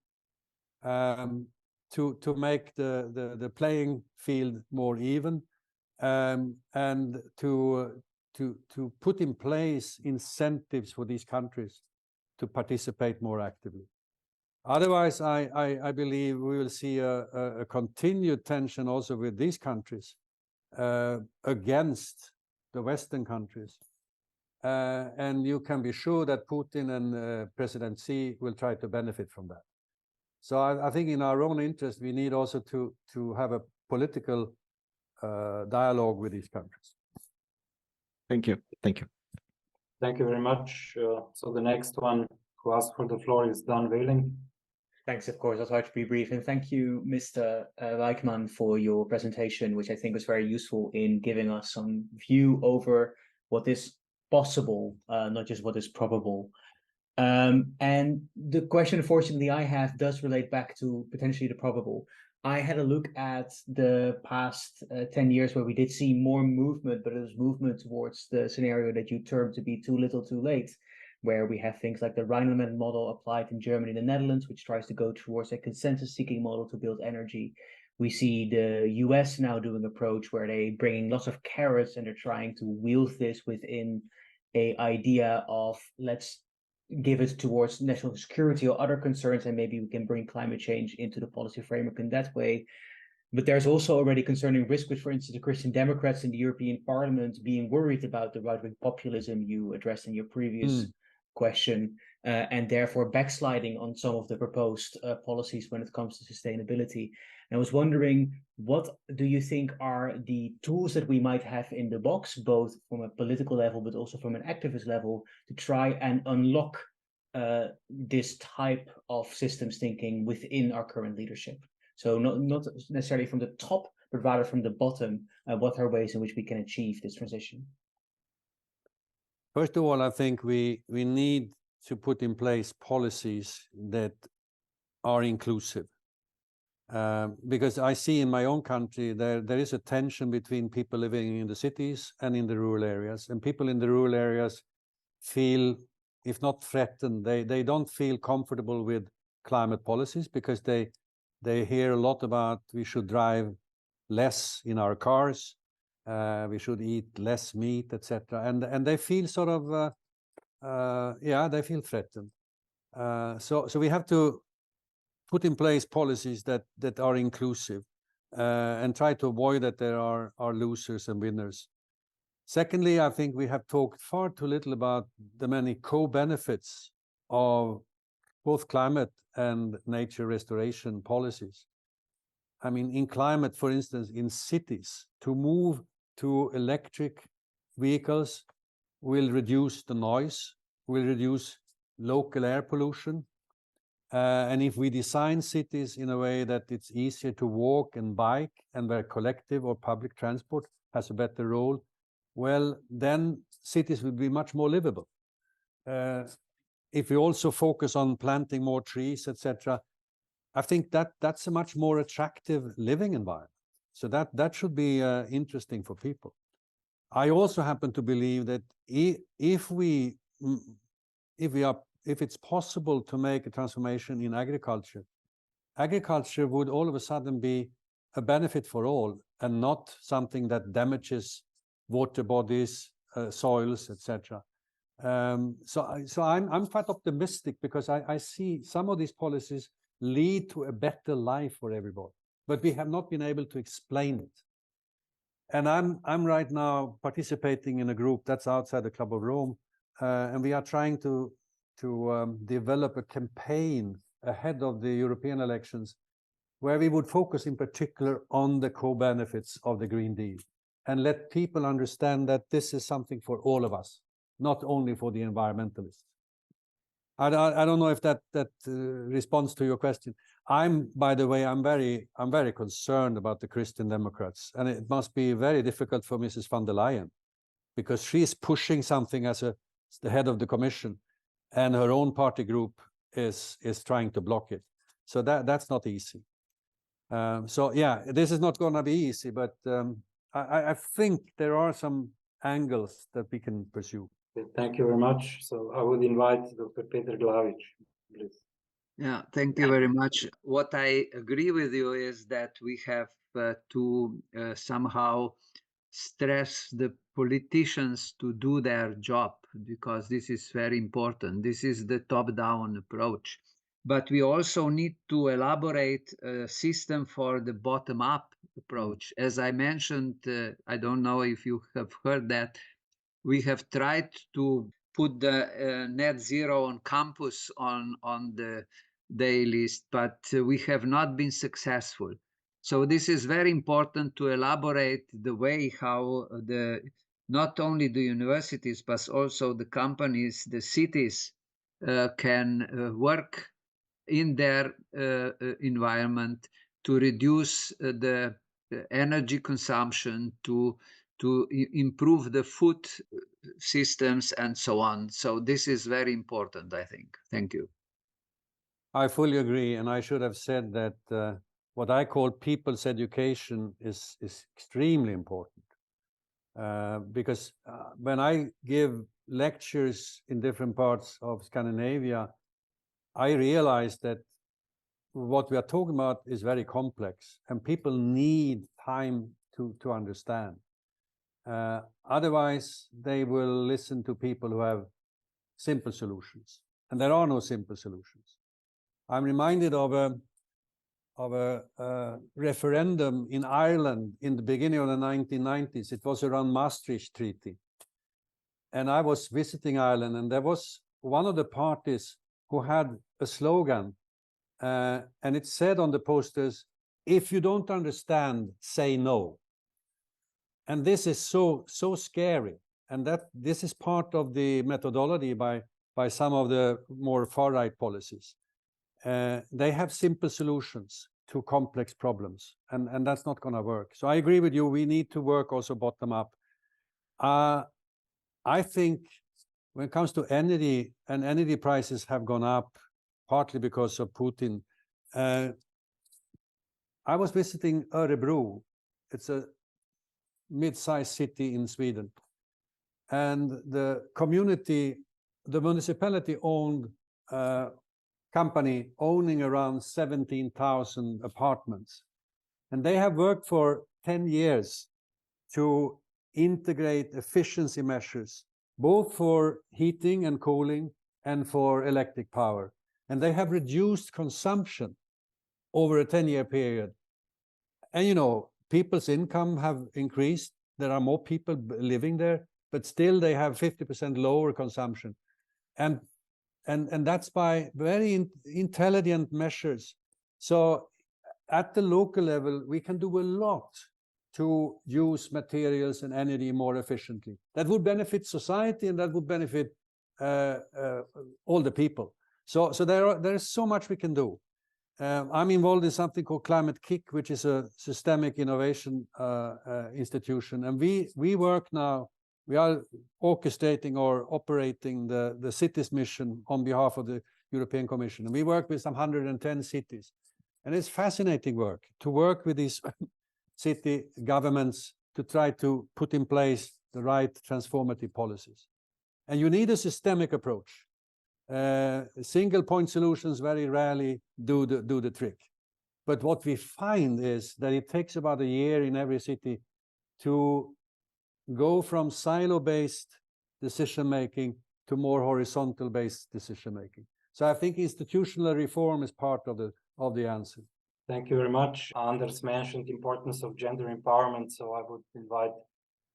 to make the playing field more even, and to put in place incentives for these countries to participate more actively. Otherwise, I believe we will see a continued tension also with these countries against the Western countries. And you can be sure that Putin and President Xi will try to benefit from that. So I think in our own interest, we need also to have a political dialogue with these countries. Thank you. Thank you. Thank you very much. So the next one who asked for the floor is Dan Wheeling. Thanks, of course. I'll try to be brief. And thank you, Mr. Wijkman, for your presentation, which I think was very useful in giving us some view over what is possible, not just what is probable. And the question, unfortunately, I have does relate back to potentially the probable. I had a look at the past 10 years where we did see more movement, but it was movement towards the scenario that you termed to be too little too late, where we have things like the Rheinland model applied in Germany and the Netherlands, which tries to go towards a consensus-seeking model to build energy. We see the US now doing an approach where they bringing lots of carrots and they're trying to wield this within an idea of let's give it towards national security or other concerns, and maybe we can bring climate change into the policy framework in that way. But there's also already concerning risk with, for instance, the Christian Democrats in the European Parliament being worried about the right-wing populism you addressed in your previous question, and therefore backsliding on some of the proposed policies when it comes to sustainability. And I was wondering, what do you think are the tools that we might have in the box, both from a political level, but also from an activist level, to try and unlock this type of systems thinking within our current leadership? So not necessarily from the top, but rather from the bottom, what are ways in which we can achieve this transition? First of all, I think we need to put in place policies that are inclusive. Because I see in my own country there is a tension between people living in the cities and in the rural areas. And people in the rural areas feel, if not threatened, they don't feel comfortable with climate policies because they hear a lot about we should drive less in our cars, we should eat less meat, etc. And they feel sort of, they feel threatened. So we have to put in place policies that are inclusive and try to avoid that there are losers and winners. Secondly, I think we have talked far too little about the many co-benefits of both climate and nature restoration policies. I mean, in climate, for instance, in cities, to move to electric vehicles will reduce the noise, will reduce local air pollution. And if we design cities in a way that it's easier to walk and bike, and where collective or public transport has a better role, well, then cities will be much more livable. If we also focus on planting more trees, etc., I think that's a much more attractive living environment. So that should be interesting for people. I also happen to believe that if it's possible to make a transformation in agriculture, agriculture would all of a sudden be a benefit for all and not something that damages water bodies, soils, etc. So I'm quite optimistic because I see some of these policies lead to a better life for everybody, but we have not been able to explain it. And I'm right now participating in a group that's outside the Club of Rome, and we are trying to develop a campaign ahead of the European elections where we would focus in particular on the co-benefits of the Green Deal and let people understand that this is something for all of us, not only for the environmentalists. I don't know if that responds to your question. By the way, I'm very concerned about the Christian Democrats, and it must be very difficult for Mrs. von der Leyen because she's pushing something as the head of the Commission, and her own party group is trying to block it. So that's not easy. So yeah, this is not going to be easy, but I think there are some angles that we can pursue. Thank you very much. So I would invite Dr. Peter Glavic, please. Yeah, thank you very much. What I agree with you is that we have to somehow stress the politicians to do their job, because this is very important. This is the top-down approach. But we also need to elaborate a system for the bottom-up approach. As I mentioned, I don't know if you have heard that, we have tried to put the net zero on campus on the day list, but we have not been successful. So this is very important to elaborate the way how not only the universities, but also the companies, the cities can work in their environment to reduce the energy consumption, to improve the food systems and so on. So this is very important, I think. Thank you. I fully agree, and I should have said that what I call people's education is extremely important. Because when I give lectures in different parts of Scandinavia, I realize that what we are talking about is very complex, and people need time to understand. Otherwise, they will listen to people who have simple solutions, and there are no simple solutions. I'm reminded of referendum in Ireland in the beginning of the 1990s. It was around Maastricht Treaty. And I was visiting Ireland, and there was one of the parties who had a slogan, and it said on the posters, "If you don't understand, say no." And this is so scary. And that this is part of the methodology by some of the more far-right policies. They have simple solutions to complex problems, and that's not going to work. So I agree with you. We need to work also bottom up. I think when it comes to energy, and energy prices have gone up partly because of Putin. I was visiting Örebro. It's a mid-sized city in Sweden, and the municipality-owned company owning around 17,000 apartments, and they have worked for 10 years to integrate efficiency measures, both for heating and cooling and for electric power. And they have reduced consumption over a 10-year period. And you know, people's income have increased. There are more people living there, but still they have 50% lower consumption. And that's by very intelligent measures. So at the local level, we can do a lot to use materials and energy more efficiently. That would benefit society, and that would benefit all the people. So there is so much we can do. I'm involved in something called Climate-KIC, which is a systemic innovation institution. And we work now, we are orchestrating or operating the cities mission on behalf of the European Commission. And we work with some 110 cities. And it's fascinating work to work with these city governments to try to put in place the right transformative policies. And you need a systemic approach. Single point solutions very rarely do the trick. But what we find is that it takes about a year in every city to go from silo-based decision-making to more horizontal-based decision-making. So I think institutional reform is part of the answer. Thank you very much. Anders mentioned the importance of gender empowerment, so I would invite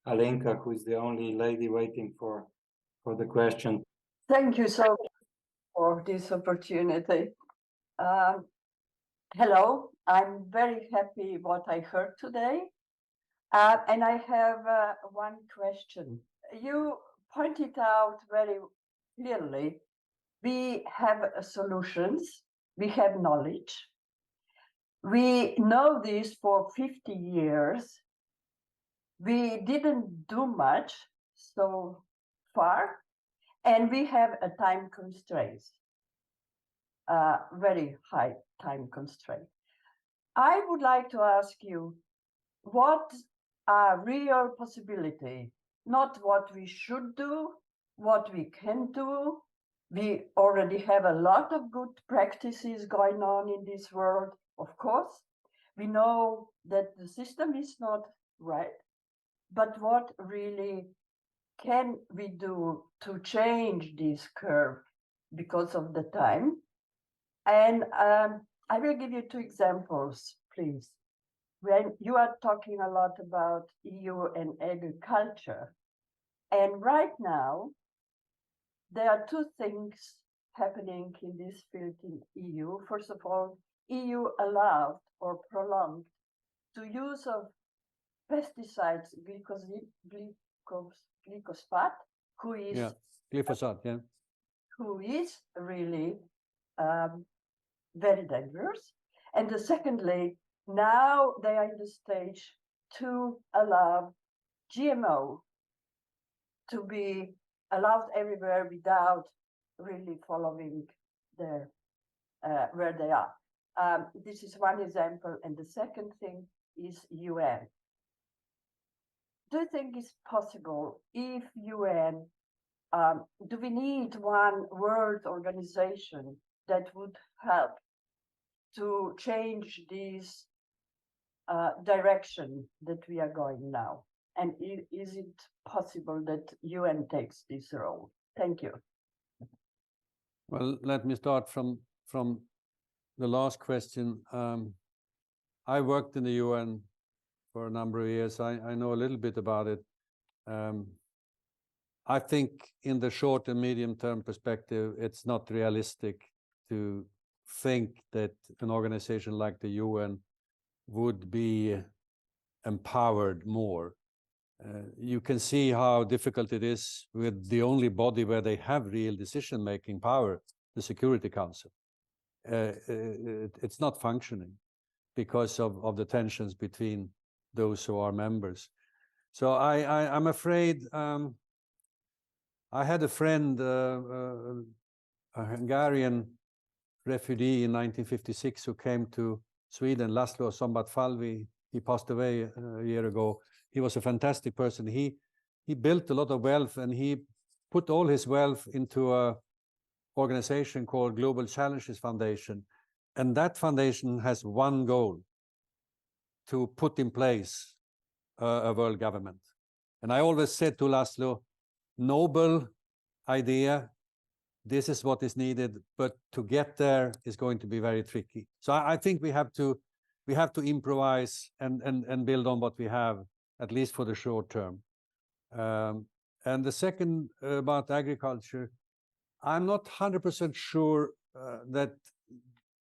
Alenka, who is the only lady waiting for the question. Thank you so much for this opportunity. Hello, I'm very happy what I heard today. And I have one question. You pointed out very clearly, we have solutions, we have knowledge. We know this for 50 years. We didn't do much so far, and we have a time constraint, very high time constraint. I would like to ask you, what are real possibilities, not what we should do, what we can do. We already have a lot of good practices going on in this world, of course. We know that the system is not right, but what really can we do to change this curve because of the time? And I will give you two examples, please. When you are talking a lot about EU and agriculture, and right now, there are two things happening in this field in EU. First of all, EU allowed or prolonged the use of pesticides, glyphosate, who is really very dangerous. And the secondly, now they are in the stage to allow GMO to be allowed everywhere without really following their where they are. This is one example. And the second thing is UN. Do you think it's possible if UN, do we need one world organization that would help to change this direction that we are going now? And is it possible that UN takes this role? Thank you. Well, let me start from the last question. I worked in the UN for a number of years. I know a little bit about it. I think in the short and medium term perspective, it's not realistic to think that an organization like the UN would be empowered more. You can see how difficult it is with the only body where they have real decision-making power, the Security Council. It's not functioning because of the tensions between those who are members. So I'm afraid I had a friend, a Hungarian refugee in 1956 who came to Sweden, Laszlo Szombatfalvi. He passed away a year ago. He was a fantastic person. He built a lot of wealth, and he put all his wealth into a organization called Global Challenges Foundation. And that foundation has one goal: to put in place a world government. And I always said to Laszlo, noble idea, this is what is needed, but to get there is going to be very tricky. So I think we have to improvise and build on what we have, at least for the short term. And the second about agriculture, I'm not 100% sure that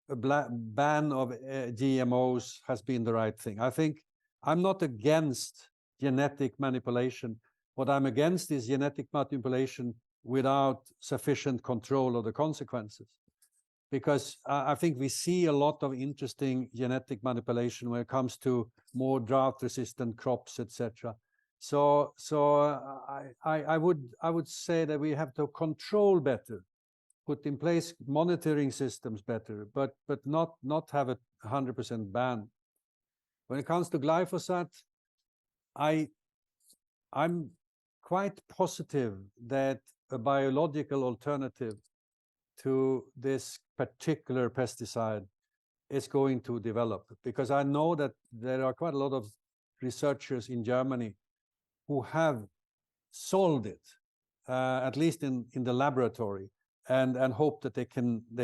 a ban of GMOs has been the right thing. I think I'm not against genetic manipulation. What I'm against is genetic manipulation without sufficient control of the consequences. Because I think we see a lot of interesting genetic manipulation when it comes to more drought-resistant crops, etc. So I would say that we have to control better, put in place monitoring systems better, but not have a 100% ban. When it comes to glyphosate, I'm quite positive that a biological alternative to this particular pesticide is going to develop, because I know that there are quite a lot of researchers in Germany who have solved it, at least in the laboratory, and hope that they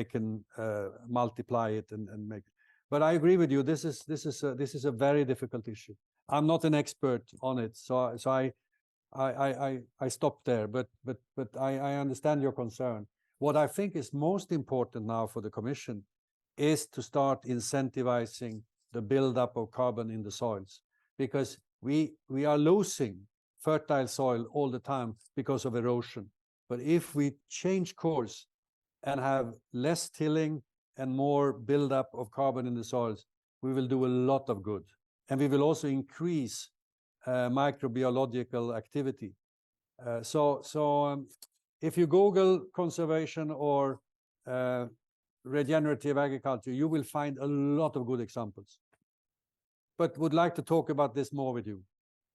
can multiply it and make it. But I agree with you. This is a very difficult issue. I'm not an expert on it, so I stopped there. But I understand your concern. What I think is most important now for the Commission is to start incentivizing the buildup of carbon in the soils, because we are losing fertile soil all the time because of erosion. But if we change course and have less tilling and more buildup of carbon in the soils, we will do a lot of good. And we will also increase microbiological activity. If you Google conservation or regenerative agriculture, you will find a lot of good examples. But would like to talk about this more with you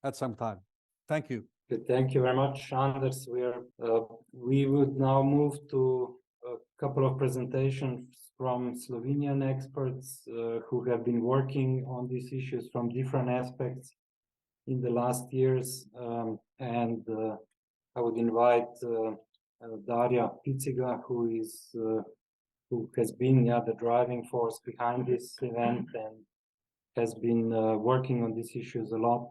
at some time. Thank you. Thank you very much, Anders. We would now move to a couple of presentations from Slovenian experts who have been working on these issues from different aspects in the last years. I would invite Darja Piciga, who has been the driving force behind this event and has been working on these issues a lot,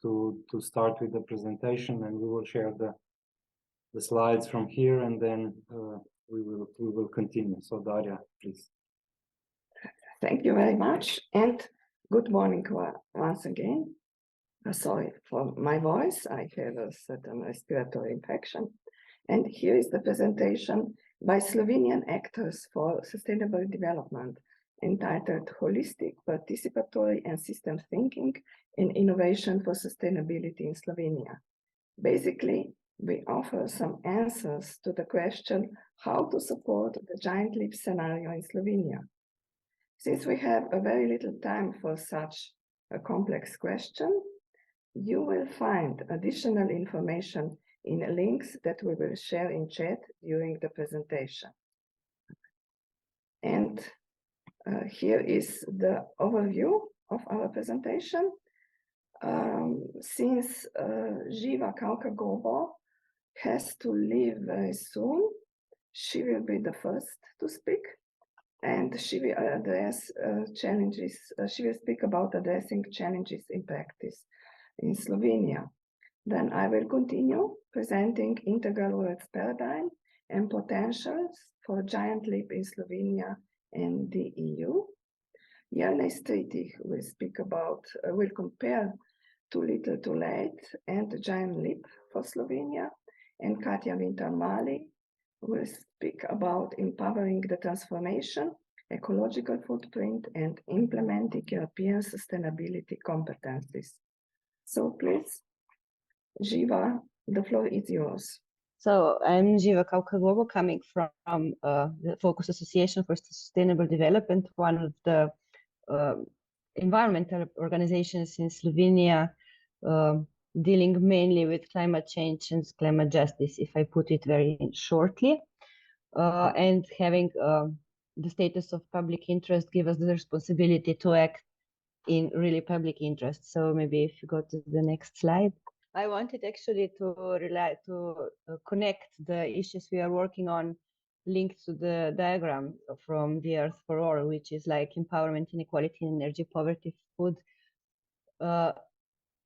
to start with the presentation, and we will share the slides from here, and then we will continue. So Darja, please. Thank you very much, and good morning once again. Sorry for my voice, I have a certain respiratory infection. And here is the presentation by Slovenian Actors for Sustainable Development, entitled Holistic, Participatory and System Thinking in Innovation for Sustainability in Slovenia. Basically, we offer some answers to the question how to support the giant leap scenario in Slovenia. Since we have a very little time for such a complex question, you will find additional information in links that we will share in chat during the presentation. And here is the overview of our presentation. Since Živa Kauka-Gobo has to leave very soon, she will be the first to speak. and she will address challenges. She will speak about addressing challenges in practice in Slovenia. Then I will continue presenting integral world paradigm and potentials for a giant leap in Slovenia and the EU. Jernej Stritih will speak about, will compare Too Little Too Late and the giant leap for Slovenia. And Katja Winter-Mali will speak about empowering the transformation, ecological footprint, and implementing European sustainability competencies. So please, Živa, the floor is yours. So I'm Živa Kaukagovo, coming from the Focus Association for Sustainable Development, one of the environmental organizations in Slovenia, dealing mainly with climate change and climate justice, if I put it very shortly. And having the status of public interest gives us the responsibility to act in really public interest. So maybe if you go to the next slide. I wanted actually to connect the issues we are working on linked to the diagram from the Earth for All, which is like empowerment, inequality, energy, poverty, food,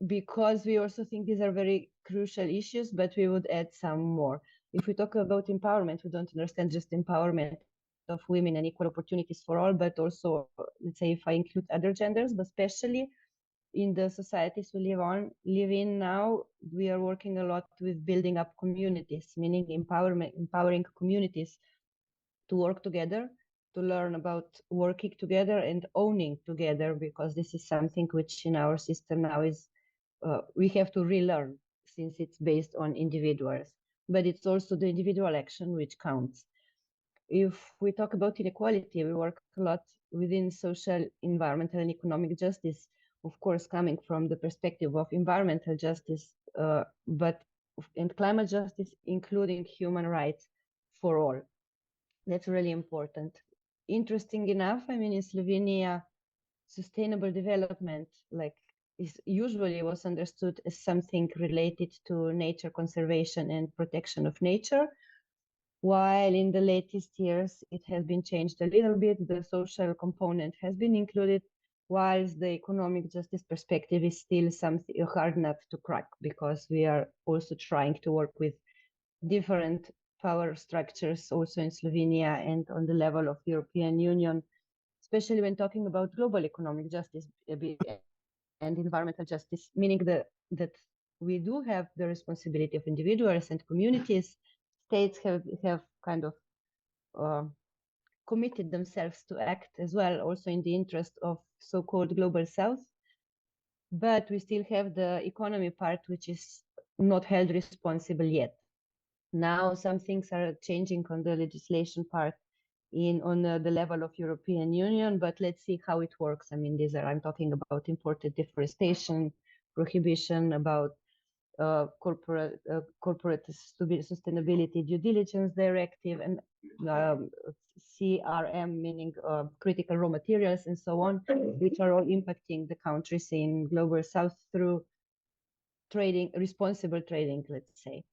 because we also think these are very crucial issues, but we would add some more. If we talk about empowerment, we don't understand just empowerment of women and equal opportunities for all, but also, let's say, if I include other genders, but especially in the societies we live in now, we are working a lot with building up communities, meaning empowering communities to work together, to learn about working together and owning together, because this is something which in our system now is, we have to relearn, since it's based on individuals, but it's also the individual action which counts. If we talk about inequality, we work a lot within social, environmental, and economic justice, of course, coming from the perspective of environmental justice, and climate justice, including human rights for all. That's really important. Interesting enough, I mean, in Slovenia, sustainable development, like, usually was understood as something related to nature conservation and protection of nature, while in the latest years it has been changed a little bit. The social component has been included, whilst the economic justice perspective is still something a hard nut to crack, because we are also trying to work with different power structures also in Slovenia and on the level of European Union, especially when talking about global economic justice and environmental justice, meaning that we do have the responsibility of individuals and communities. States have kind of committed themselves to act as well, also in the interest of so-called global south. But we still have the economy part, which is not held responsible yet. Now some things are changing on the legislation part on the level of European Union, but let's see how it works. I mean, I'm talking about imported deforestation, prohibition, about corporate sustainability due diligence directive, and CRM, meaning critical raw materials and so on, which are all impacting the countries in global south through responsible trading, let's say.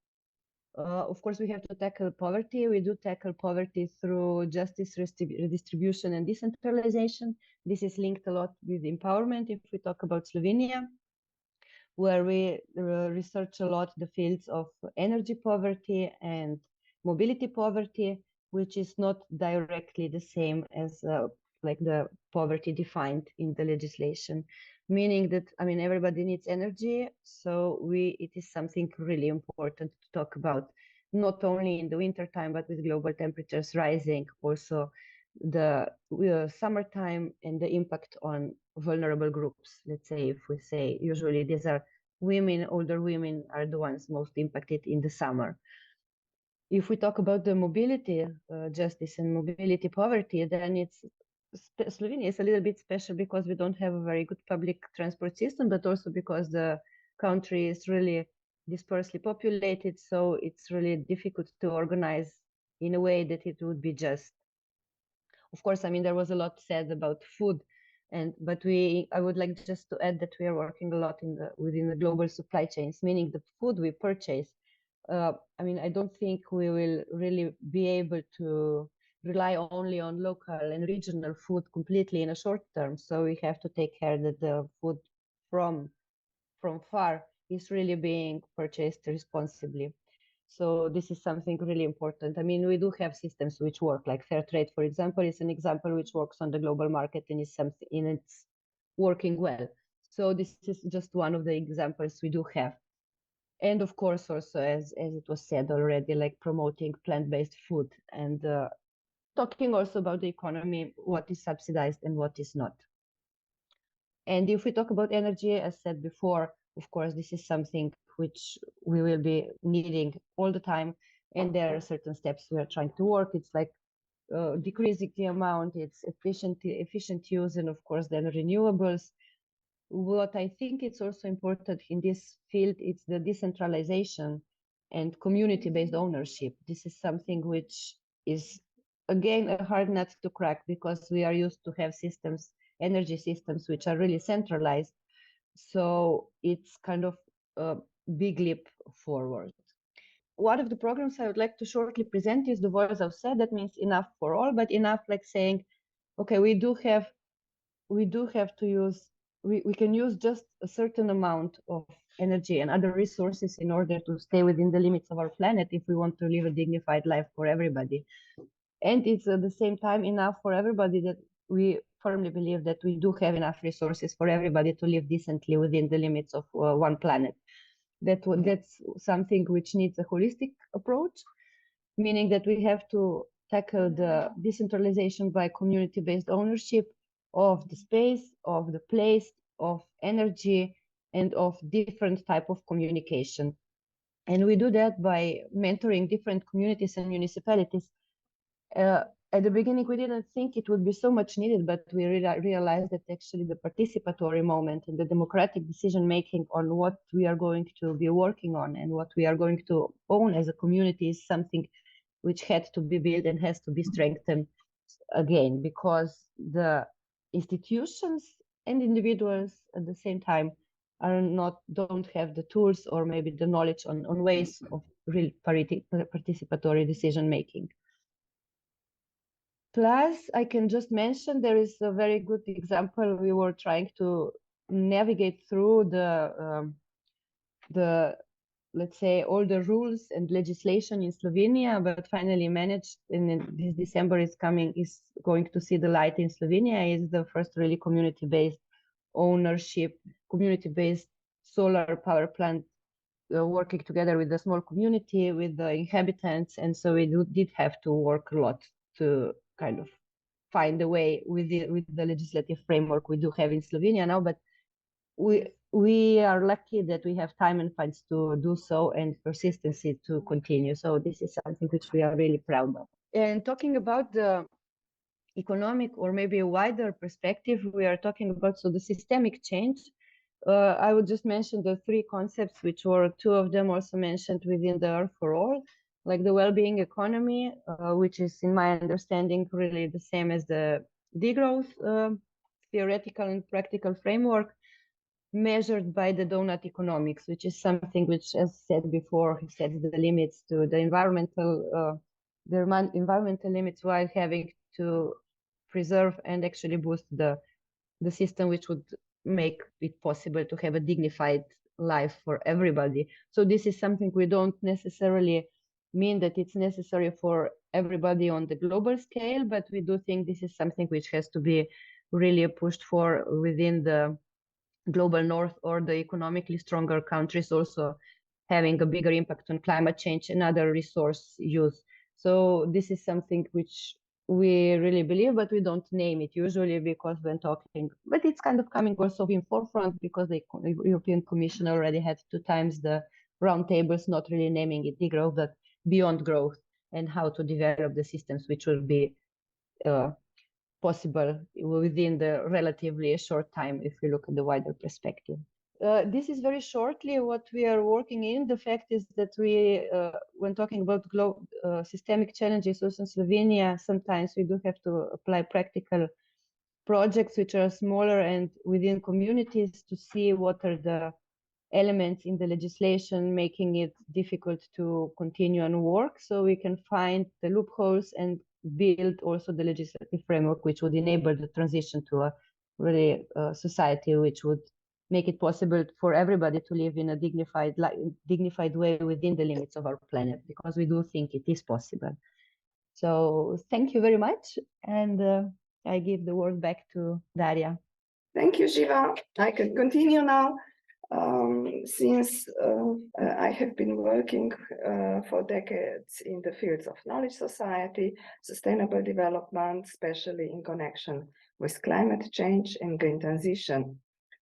Of course, we have to tackle poverty. We do tackle poverty through justice, redistribution, and decentralization. This is linked a lot with empowerment. If we talk about Slovenia, where we research a lot the fields of energy poverty and mobility poverty, which is not directly the same as like the poverty defined in the legislation, meaning that, I mean, everybody needs energy, so it is something really important to talk about, not only in the winter time, but with global temperatures rising, also the summertime and the impact on vulnerable groups. Let's say, if we say, usually these are women, older women are the ones most impacted in the summer. If we talk about the mobility justice and mobility poverty, then Slovenia is a little bit special because we don't have a very good public transport system, but also because the country is really dispersely populated, so it's really difficult to organize in a way that it would be just. Of course, I mean, there was a lot said about food, but I would like just to add that we are working a lot within the global supply chains, meaning the food we purchase. I mean, I don't think we will really be able to rely only on local and regional food completely in a short term. So we have to take care that the food from far is really being purchased responsibly. So this is something really important. I mean, we do have systems which work, like fair trade, for example, is an example which works on the global market and is something, and it's working well. So this is just one of the examples we do have. And of course, also, as it was said already, like promoting plant-based food and talking also about the economy, what is subsidized and what is not. And if we talk about energy, as said before, of course, this is something which we will be needing all the time. And there are certain steps we are trying to work. It's like decreasing the amount, it's efficient use, and of course, then renewables. What I think it's also important in this field, it's the decentralization and community-based ownership. This is something which is, again, a hard nut to crack because we are used to have systems, energy systems, which are really centralized. So it's kind of a big leap forward. One of the programs I would like to shortly present is the Voice of Said. That means enough for all, but enough like saying, okay, we do have to use, we can use just a certain amount of energy and other resources in order to stay within the limits of our planet if we want to live a dignified life for everybody. And it's at the same time enough for everybody, that we firmly believe that we do have enough resources for everybody to live decently within the limits of one planet. That's something which needs a holistic approach, meaning that we have to tackle the decentralization by community-based ownership of the space, of the place, of energy, and of different type of communication. And we do that by mentoring different communities and municipalities. At the beginning, we didn't think it would be so much needed, but we realized that actually the participatory moment and the democratic decision-making on what we are going to be working on and what we are going to own as a community is something which had to be built and has to be strengthened again, because the institutions and individuals at the same time don't have the tools or maybe the knowledge on ways of real participatory decision-making. Plus, I can just mention there is a very good example. We were trying to navigate through the let's say all the rules and legislation in Slovenia, but finally managed. And this December is going to see the light in Slovenia. Is the first really community-based ownership, community-based solar power plant working together with the small community, with the inhabitants, and so we did have to work a lot to kind of find a way with the legislative framework we do have in Slovenia now, but we are lucky that we have time and funds to do so and persistency to continue. So this is something which we are really proud of. And talking about the economic or maybe a wider perspective, we are talking about the systemic change. I would just mention the three concepts, which were two of them also mentioned within the Earth for All, like the well-being economy, which is, in my understanding, really the same as the degrowth theoretical and practical framework, measured by the donut economics, which is something which, as said before, sets the limits to the environmental limits while having to preserve and actually boost the system, which would make it possible to have a dignified life for everybody. So this is something we don't necessarily mean that it's necessary for everybody on the global scale, but we do think this is something which has to be really pushed for within the global north, or the economically stronger countries also having a bigger impact on climate change and other resource use. So this is something which we really believe, but we don't name it usually, because when talking, but it's kind of coming also in forefront because the European Commission already had 2 times the roundtables, not really naming it degrowth, but beyond growth, and how to develop the systems which will be possible within the relatively short time if we look at the wider perspective. This is very shortly what we are working in. The fact is that we, when talking about systemic challenges also in Slovenia, sometimes we do have to apply practical projects which are smaller and within communities to see what are the elements in the legislation making it difficult to continue and work, so we can find the loopholes and build also the legislative framework which would enable the transition to a really society which would make it possible for everybody to live in a dignified way within the limits of our planet, because we do think it is possible. So thank you very much, and I give the word back to Daria. Thank you, Shiva. I can continue now. Since I have been working for decades in the fields of knowledge society, sustainable development, especially in connection with climate change and green transition,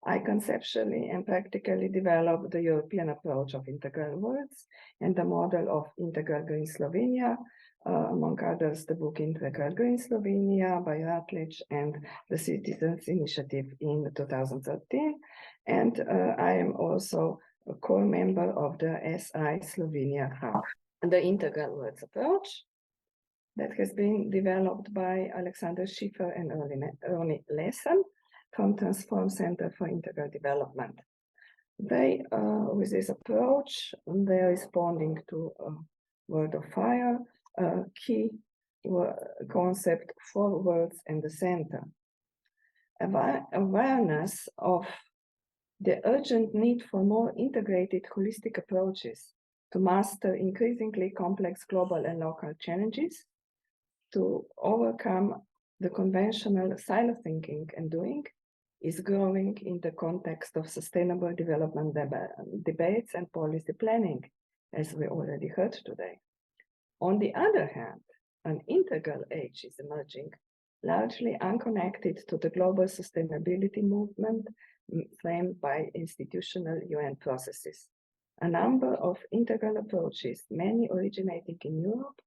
I conceptually and practically developed the European approach of integral words and the model of Integral Green Slovenia, among others, the book Integral Green Slovenia by Rutledge and the Citizens Initiative in 2013. And I am also a core member of the SI Slovenia Hub. The integral words approach that has been developed by Alexander Schiffer and Ronnie Lesson from Transform Center for Integral Development. They, with this approach, they're responding to a word of fire, a key concept, 4 words and the center. Awareness of the urgent need for more integrated holistic approaches to master increasingly complex global and local challenges, to overcome the conventional silo thinking and doing, is growing in the context of sustainable development debates and policy planning, as we already heard today. On the other hand, an integral age is emerging, largely unconnected to the global sustainability movement framed by institutional UN processes. A number of integral approaches, many originating in Europe,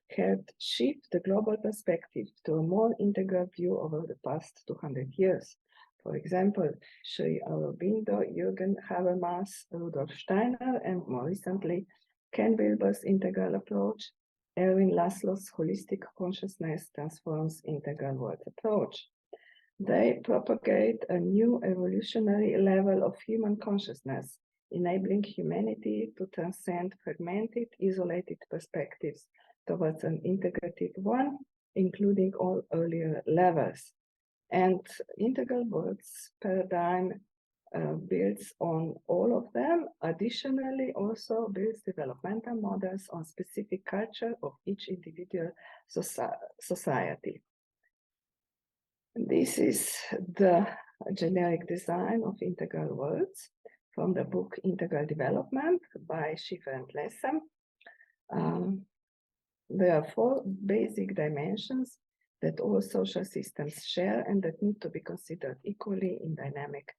helped shift the global perspective to a more integral view over the past 200 years. For example, Sri Aurobindo, Jürgen Habermas, Rudolf Steiner, and more recently, Ken Wilber's integral approach, Erwin Laszlo's holistic consciousness transforms integral world approach. They propagate a new evolutionary level of human consciousness, enabling humanity to transcend fragmented, isolated perspectives towards an integrative one, including all earlier levels. And integral words paradigm builds on all of them. Additionally, also builds developmental models on specific culture of each individual society. This is the generic design of integral words from the book Integral Development by Schiffer and Lesson. There are 4 basic dimensions that all social systems share and that need to be considered equally in dynamic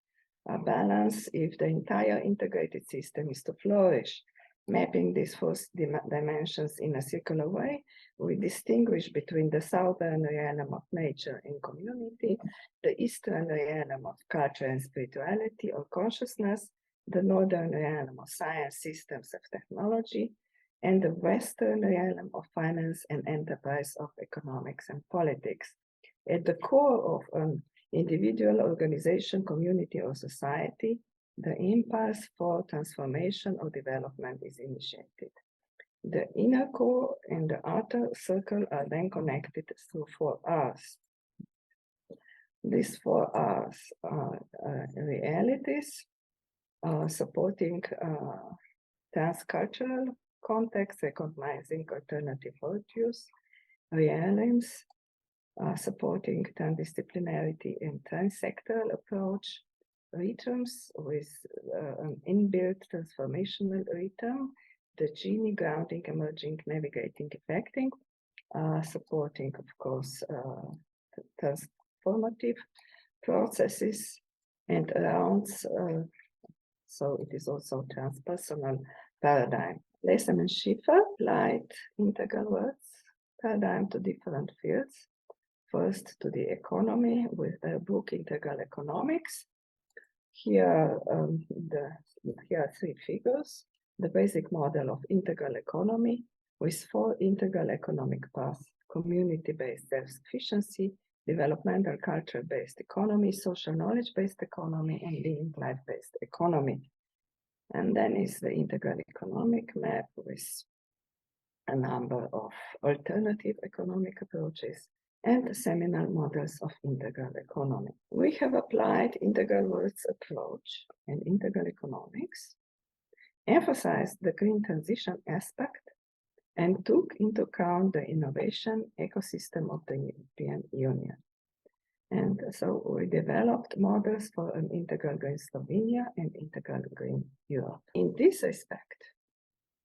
balance if the entire integrated system is to flourish. Mapping these 4 dimensions in a circular way, we distinguish between the southern realm of nature and community, the eastern realm of culture and spirituality or consciousness, the northern realm of science, systems of technology, and the western realm of finance and enterprise of economics and politics. At the core of an individual, organization, community, or society, the impulse for transformation or development is initiated. The inner core and the outer circle are then connected through 4 R's. These 4 R's are realities, supporting transcultural context, recognizing alternative worldviews, realisms, supporting transdisciplinarity and transsectoral approach, rhythms with an inbuilt transformational rhythm, the Gini grounding, emerging, navigating, effecting, supporting, of course, transformative processes and around, so it is also transpersonal paradigm. Lesson and Schiffer applied integral words paradigm to different fields. First to the economy with their book Integral Economics. Here are 3 figures. The basic model of integral economy with 4 integral economic paths: community-based self-sufficiency, developmental culture-based economy, social knowledge-based economy, and living life-based economy. And then is the integral economic map with a number of alternative economic approaches and seminal models of integral economy. We have applied integral worlds approach and integral economics, emphasized the green transition aspect, and took into account the innovation ecosystem of the European Union. And so we developed models for an integral green Slovenia and integral green Europe. In this respect,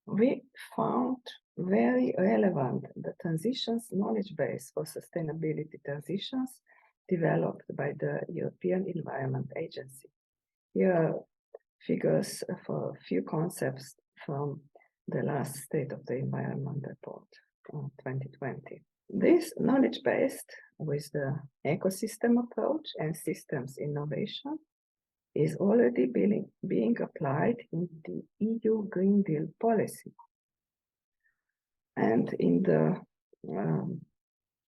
we found very relevant the transitions knowledge base for sustainability transitions developed by the European Environment Agency. Here are figures for a few concepts from the last State of the Environment report, 2020. This knowledge based with the ecosystem approach and systems innovation is already being applied in the EU Green Deal policy. And in the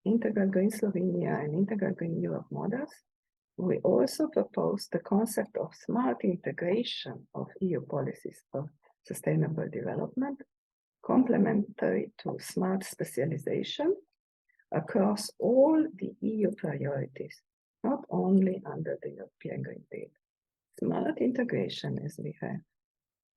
Integral Green Slovenia and Integral Green Europe models, we also propose the concept of smart integration of EU policies for sustainable development, complementary to smart specialization across all the EU priorities, not only under the European Green Deal. Smart integration, as we have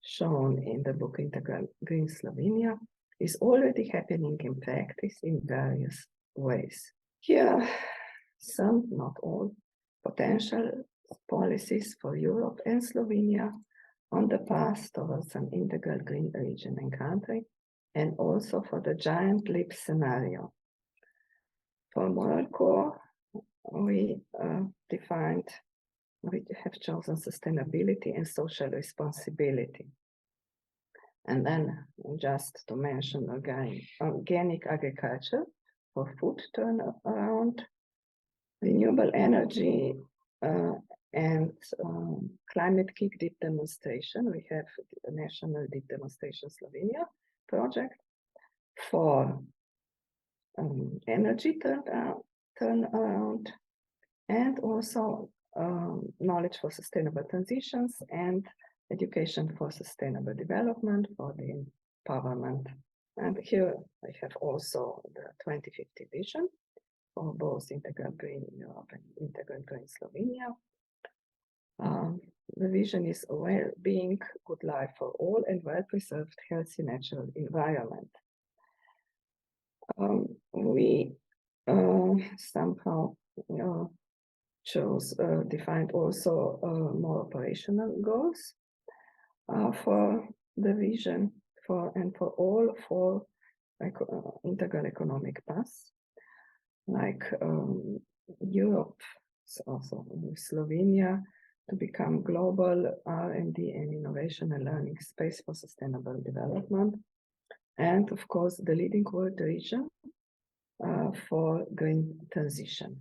shown in the book Integral Green Slovenia, is already happening in practice in various ways. Here are some, not all, potential policies for Europe and Slovenia on the path towards an integral green region and country, and also for the giant leap scenario. For moral core, we have chosen sustainability and social responsibility. And then just to mention again, organic agriculture for food turnaround, renewable energy, and Climate-KIC deep demonstration. We have the National Deep Demonstration Slovenia project for energy turnaround, and also knowledge for sustainable transitions and education for sustainable development for the empowerment. And here I have also the 2050 vision for both Integral Green Europe and Integral Green Slovenia. The vision is a well-being, good life for all, and well-preserved, healthy, natural environment. We somehow defined also more operational goals for the vision for all four integral economic paths, like Europe, also Slovenia, to become global R&D and innovation and learning space for sustainable development, and of course the leading world region for green transition.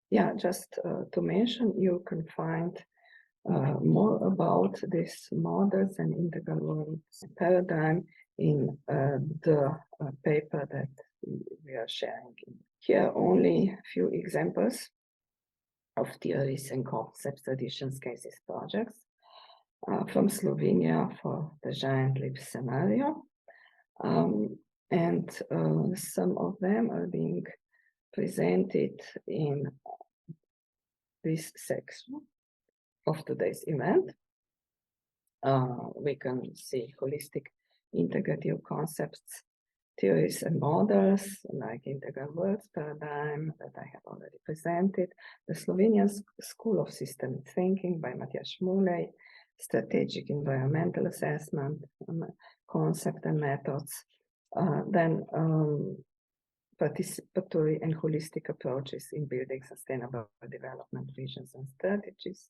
Yeah, just to mention, you can find more about these models and integral worlds paradigm in the paper that we are sharing. Here only a few examples of theories and concepts, traditions, cases, projects from Slovenia for the giant leap scenario. And some of them are being presented in this section of today's event. We can see holistic integrative concepts, theories and models like integral worlds paradigm that I have already presented, the Slovenian School of Systemic Thinking by Matjaž Mulej, strategic environmental assessment, concept and methods, then participatory and holistic approaches in building sustainable development visions and strategies.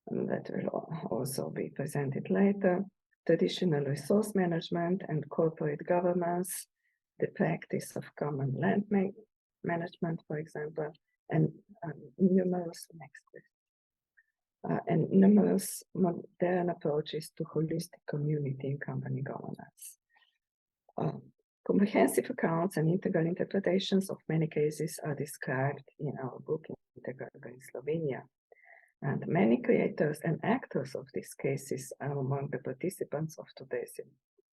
And that will also be presented later. Traditional resource management and corporate governance, the practice of common land management, for example, and numerous modern approaches to holistic community and company governance. Comprehensive accounts and integral interpretations of many cases are described in our book, Integral Green Slovenia. And many creators and actors of these cases are among the participants of today's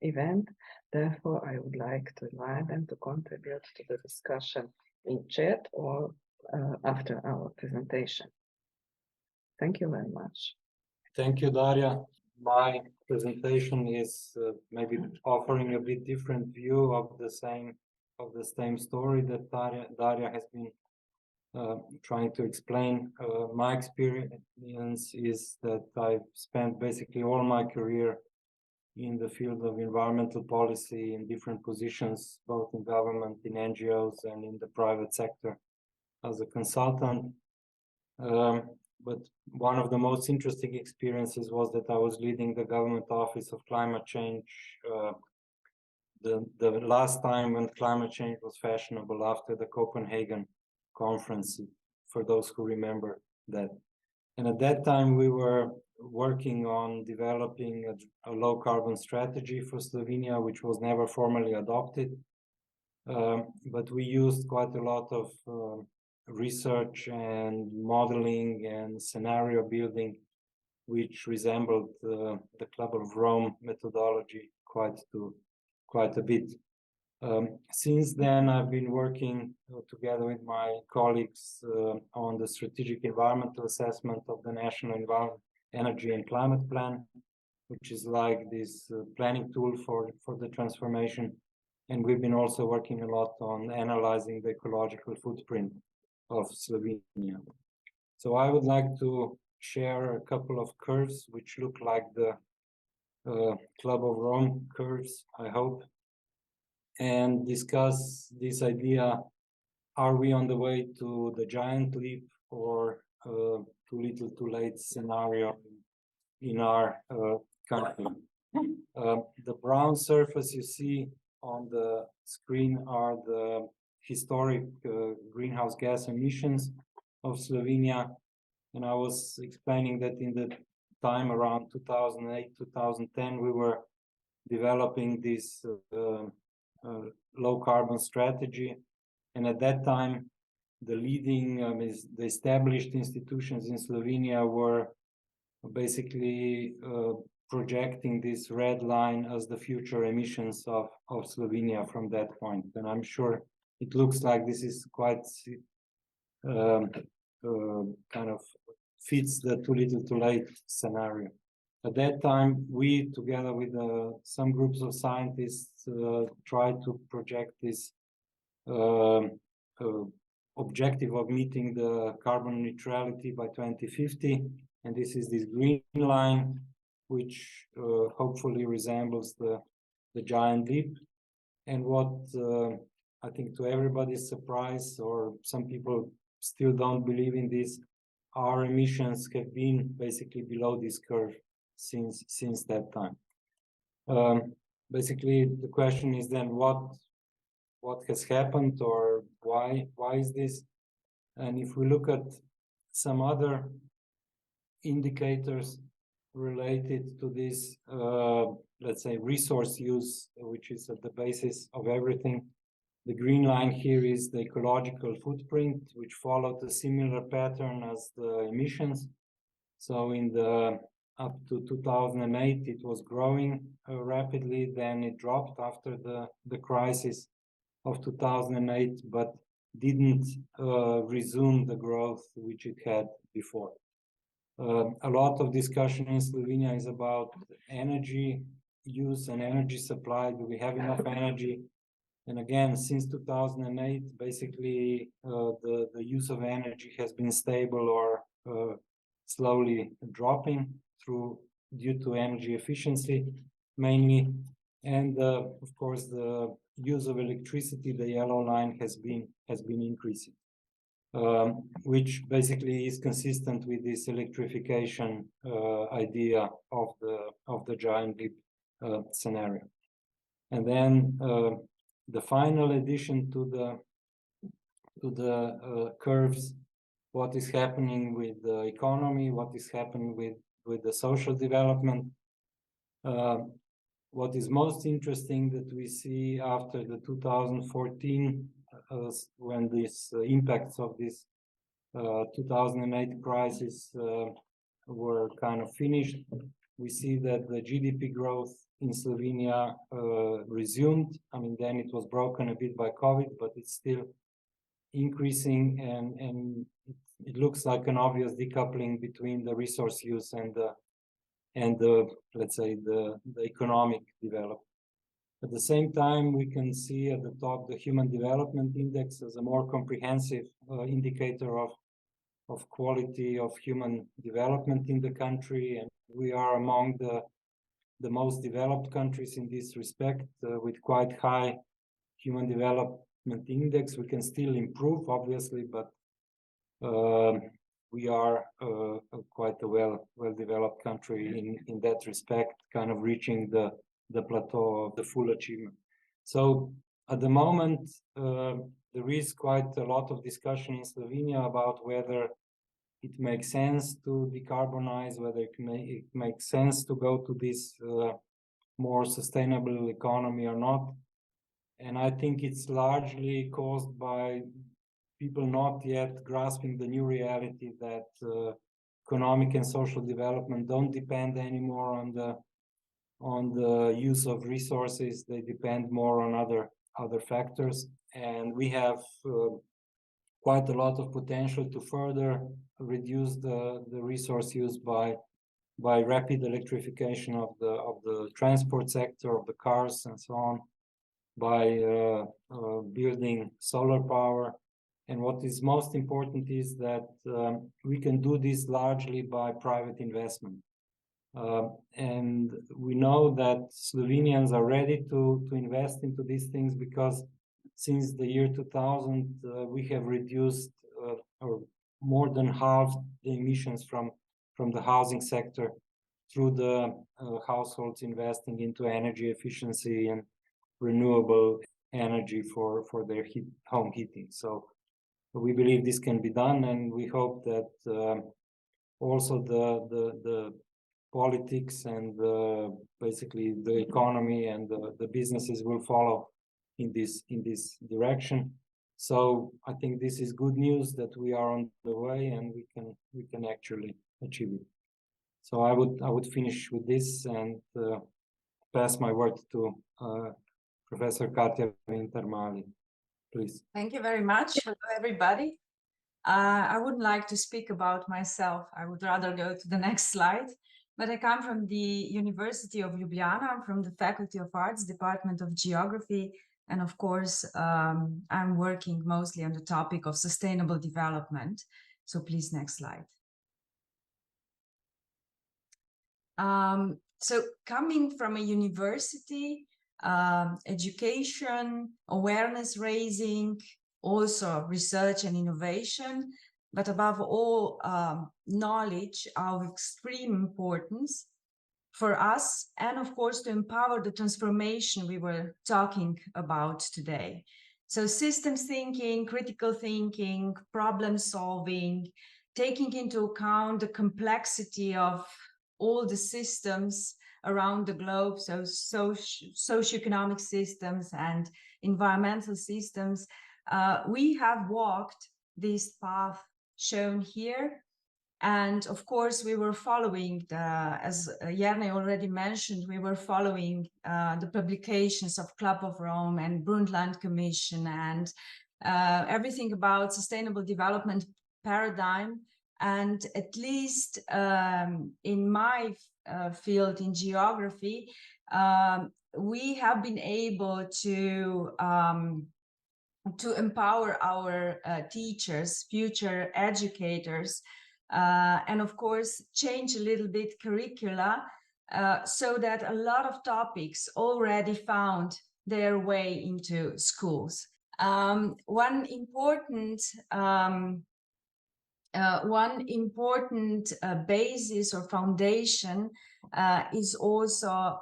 event. Therefore, I would like to invite them to contribute to the discussion in chat or after our presentation. Thank you very much. Thank you, Daria. My presentation is maybe offering a bit different view of the same story that Daria has been trying to explain. My experience is that I've spent basically all my career in the field of environmental policy in different positions, both in government, in NGOs, and in the private sector as a consultant. But one of the most interesting experiences was that I was leading the government office of climate change the last time when climate change was fashionable, after the Copenhagen conference, for those who remember that. And at that time, we were working on developing a low carbon strategy for Slovenia, which was never formally adopted. But we used quite a lot of research and modeling and scenario building, which resembled the Club of Rome methodology quite a bit. Since then, I've been working together with my colleagues on the strategic environmental assessment of the National Environment, Energy and Climate Plan, which is like this planning tool for the transformation. And we've been also working a lot on analyzing the ecological footprint of Slovenia. So I would like to share a couple of curves which look like the Club of Rome curves, I hope, and discuss this idea: are we on the way to the giant leap or too little too late scenario in our country? The brown surface you see on the screen are the historic greenhouse gas emissions of Slovenia. And I was explaining that in the time around 2008, 2010, we were developing this low carbon strategy. And at that time, the leading, the established institutions in Slovenia were basically projecting this red line as the future emissions of Slovenia from that point. And I'm sure it looks like this is quite kind of fits the too little too late scenario. At that time, we, together with some groups of scientists, tried to project this objective of meeting the carbon neutrality by 2050. And this is this green line, which hopefully resembles the giant leap. And what I think to everybody's surprise, or some people still don't believe in this, our emissions have been basically below this curve since that time. Basically, the question is then what has happened, or why is this? And if we look at some other indicators related to this, let's say, resource use, which is at the basis of everything. The green line here is the ecological footprint, which followed a similar pattern as the emissions. So in the up to 2008, it was growing rapidly. Then it dropped after the crisis of 2008, but didn't resume the growth which it had before. A lot of discussion in Slovenia is about energy use and energy supply. Do we have enough energy? And again, since 2008, basically the use of energy has been stable or slowly dropping due to energy efficiency mainly. And of course, the use of electricity, the yellow line, has been increasing, which basically is consistent with this electrification idea of the giant leap scenario. And then the final addition to the curves, what is happening with the economy, what is happening with the social development. What is most interesting that we see after the 2014, when these impacts of this 2008 crisis were kind of finished, we see that the GDP growth in Slovenia resumed. I mean, then it was broken a bit by COVID, but it's still increasing, and it looks like an obvious decoupling between the resource use and the let's say the economic development. At the same time, we can see at the top the Human Development Index as a more comprehensive indicator of quality of human development in the country, and we are among the most developed countries in this respect, with quite high Human Development Index. We can still improve, obviously, but we are quite a well-developed country in that respect, kind of reaching the plateau of the full achievement. So at the moment, there is quite a lot of discussion in Slovenia about whether it makes sense to decarbonize, whether it makes sense to go to this more sustainable economy or not. And I think it's largely caused by people not yet grasping the new reality that economic and social development don't depend anymore on the use of resources. They depend more on other factors, and we have quite a lot of potential to further reduce the resource use by rapid electrification of the transport sector, of the cars and so on, by building solar power. And what is most important is that we can do this largely by private investment. And we know that Slovenians are ready to invest into these things, because since the year 2000, we have reduced or more than halved the emissions from the housing sector through the households investing into energy efficiency and renewable energy for their home heating. So we believe this can be done, and we hope that also the politics and basically the economy and the businesses will follow in this direction. So I think this is good news that we are on the way, and we can actually achieve it. So I would finish with this and pass my word to Professor Katja Winter-Mali. Please. Thank you very much. Hello, everybody. I wouldn't like to speak about myself. I would rather go to the next slide. But I come from the University of Ljubljana. I'm from the Faculty of Arts, Department of Geography. And of course, I'm working mostly on the topic of sustainable development. So please, next slide. So coming from a university, education, awareness raising, also research and innovation, but above all, knowledge of extreme importance for us, and of course to empower the transformation we were talking about today. So systems thinking, critical thinking, problem solving, taking into account the complexity of all the systems around the globe, so socioeconomic systems and environmental systems. We have walked this path shown here. And of course, we were following, as Jernej already mentioned, we were following the publications of Club of Rome and Brundtland Commission and everything about sustainable development paradigm. And at least in my field in geography, we have been able to empower our teachers, future educators, and of course change a little bit curricula so that a lot of topics already found their way into schools. One important basis or foundation is also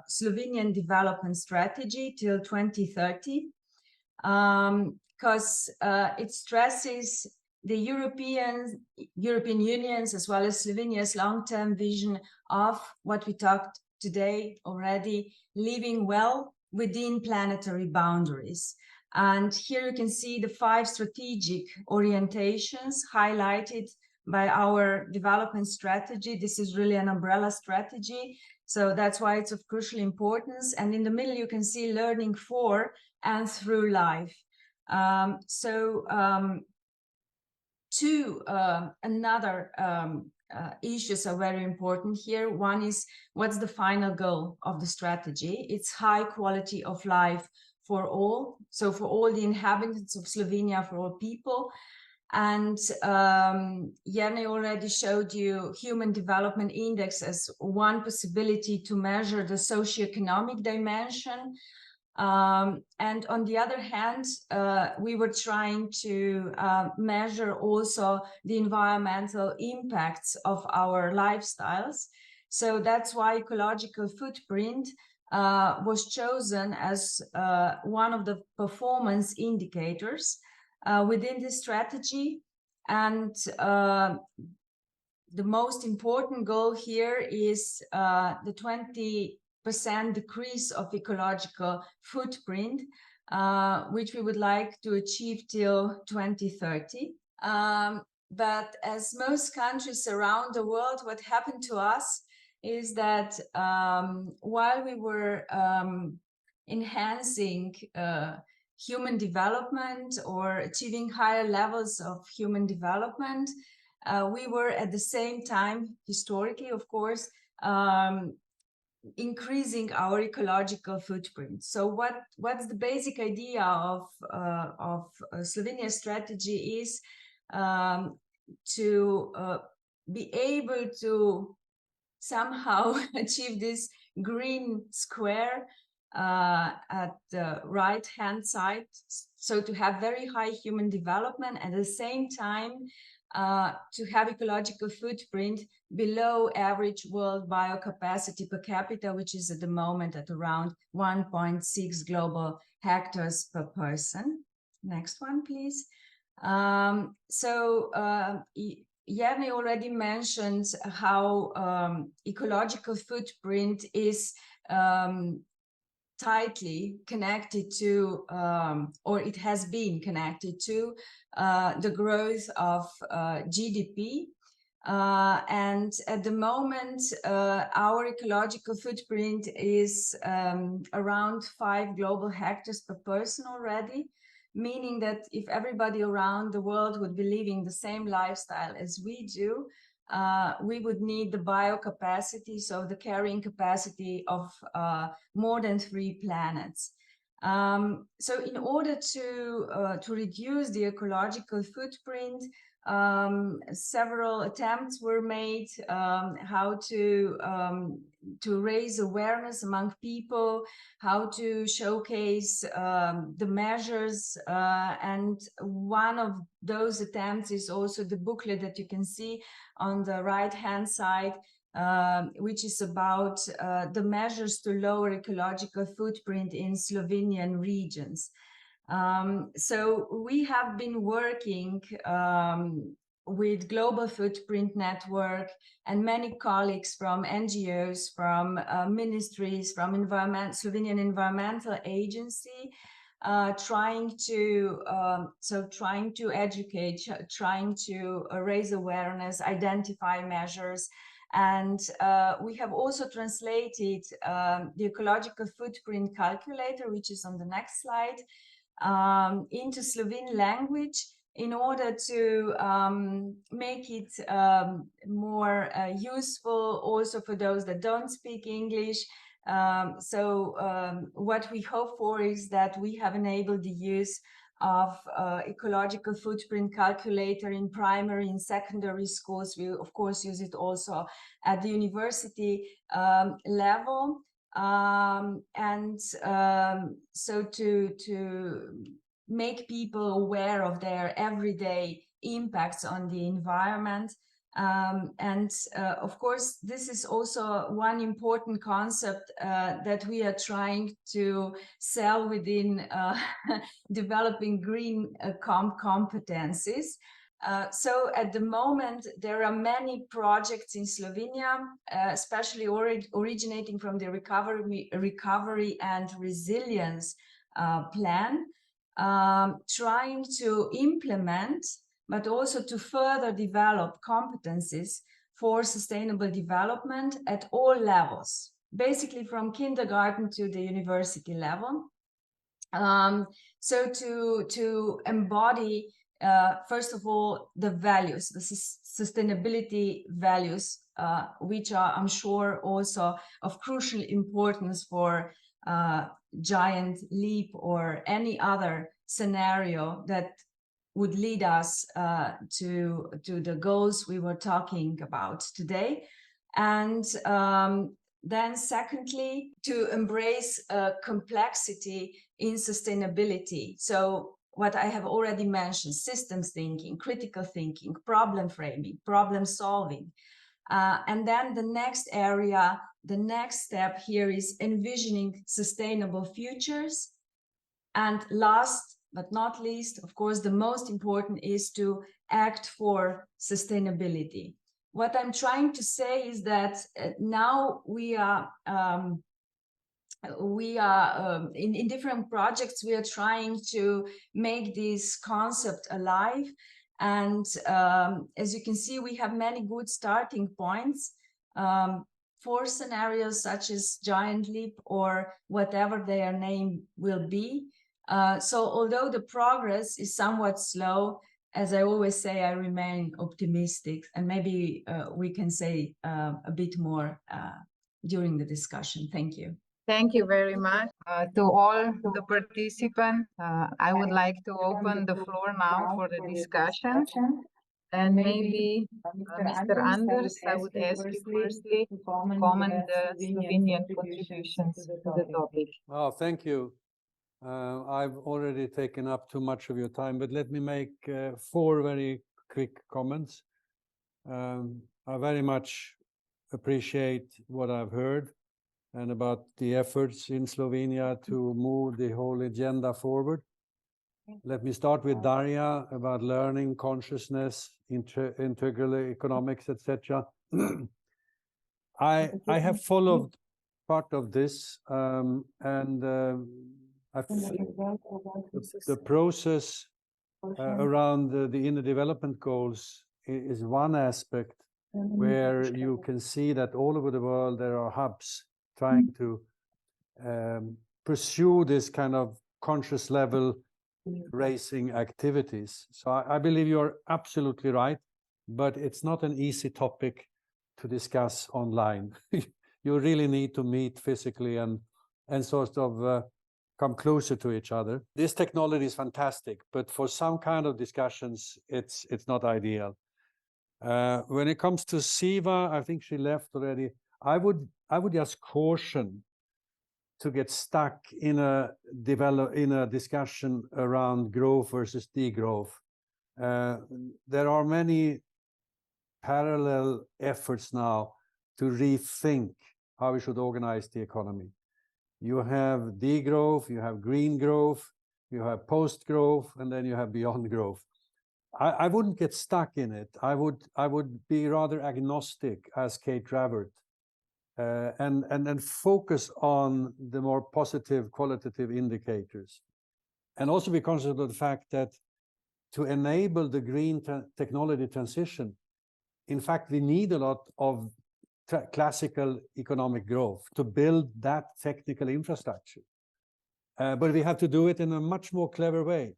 Slovenian development strategy till 2030, because it stresses the European Union's as well as Slovenia's long-term vision of what we talked today already, living well within planetary boundaries. And here you can see the 5 strategic orientations highlighted by our development strategy. This is really an umbrella strategy. So that's why it's of crucial importance. And in the middle, you can see learning for and through life. Two another issues are very important here. One is, what's the final goal of the strategy? It's high quality of life for all. So for all the inhabitants of Slovenia, for all people. And Jernej already showed you Human Development Index as one possibility to measure the socioeconomic dimension. And on the other hand, we were trying to measure also the environmental impacts of our lifestyles. So that's why ecological footprint was chosen as one of the performance indicators within this strategy. And the most important goal here is the 20% decrease of ecological footprint, which we would like to achieve till 2030. But as most countries around the world, what happened to us is that while we were enhancing human development or achieving higher levels of human development, we were at the same time, historically, of course, increasing our ecological footprint. So what's the basic idea of Slovenia's strategy is to be able to somehow achieve this green square at the right-hand side. So to have very high human development, at the same time to have ecological footprint below average world biocapacity per capita, which is at the moment at around 1.6 global hectares per person. Next one, please. Jernej already mentioned how ecological footprint is tightly connected to, or it has been connected to, the growth of GDP. And at the moment, our ecological footprint is around 5 global hectares per person already, meaning that if everybody around the world would be living the same lifestyle as we do, we would need the biocapacity, so the carrying capacity of more than 3 planets. So in order to reduce the ecological footprint, several attempts were made how to raise awareness among people, how to showcase the measures, and one of those attempts is also the booklet that you can see on the right-hand side, which is about the measures to lower ecological footprint in Slovenian regions. So we have been working with Global Footprint Network and many colleagues from NGOs, from ministries, from Slovenian Environmental Agency, trying to educate, trying to raise awareness, identify measures. And we have also translated the ecological footprint calculator, which is on the next slide, into Slovene language in order to make it more useful also for those that don't speak English. What we hope for is that we have enabled the use of ecological footprint calculator in primary and secondary schools. We of course use it also at the university level. So to make people aware of their everyday impacts on the environment. Of course, this is also one important concept that we are trying to sell within developing green competencies. So at the moment, there are many projects in Slovenia, especially originating from the recovery and resilience plan, trying to implement, but also to further develop competencies for sustainable development at all levels. basically from kindergarten to the university level. So to embody, first of all, the values, the sustainability values, which are, I'm sure, also of crucial importance for Giant Leap or any other scenario that would lead us to the goals we were talking about today. And then secondly, to embrace complexity in sustainability. So what I have already mentioned, systems thinking, critical thinking, problem framing, problem solving. And then the next area, the next step here is envisioning sustainable futures. And last but not least, of course, the most important is to act for sustainability. What I'm trying to say is that now we are in different projects, we are trying to make this concept alive. And as you can see, we have many good starting points for scenarios such as Giant Leap or whatever their name will be. So although the progress is somewhat slow, as I always say, I remain optimistic, and maybe we can say a bit more during the discussion. Thank you. Thank you very much to all the participants. I would like to open the floor now for the discussion. And maybe Mr. Anders, I would ask you firstly to comment the Slovenian contributions to the topic. Oh, thank you. I've already taken up too much of your time, but let me make 4 very quick comments. I very much appreciate what I've heard and about the efforts in Slovenia to move the whole agenda forward. Let me start with Daria about learning, consciousness, integral economics, etc. I have followed part of this, and the process around the inner development goals is one aspect where you can see that all over the world there are hubs trying to pursue this kind of conscious level raising activities. So I believe you're absolutely right, but it's not an easy topic to discuss online. You really need to meet physically and sort of come closer to each other. This technology is fantastic, but for some kind of discussions, it's not ideal. When it comes to Siva, I think she left already. I would just caution to get stuck in a discussion around growth versus degrowth. There are many parallel efforts now to rethink how we should organize the economy. You have degrowth, you have green growth, you have post-growth, and then you have beyond growth. I wouldn't get stuck in it. I would be rather agnostic, as Kate Ravert, and then focus on the more positive qualitative indicators. And also be conscious of the fact that to enable the green technology transition, in fact, we need a lot of classical economic growth to build that technical infrastructure. But we have to do it in a much more clever way.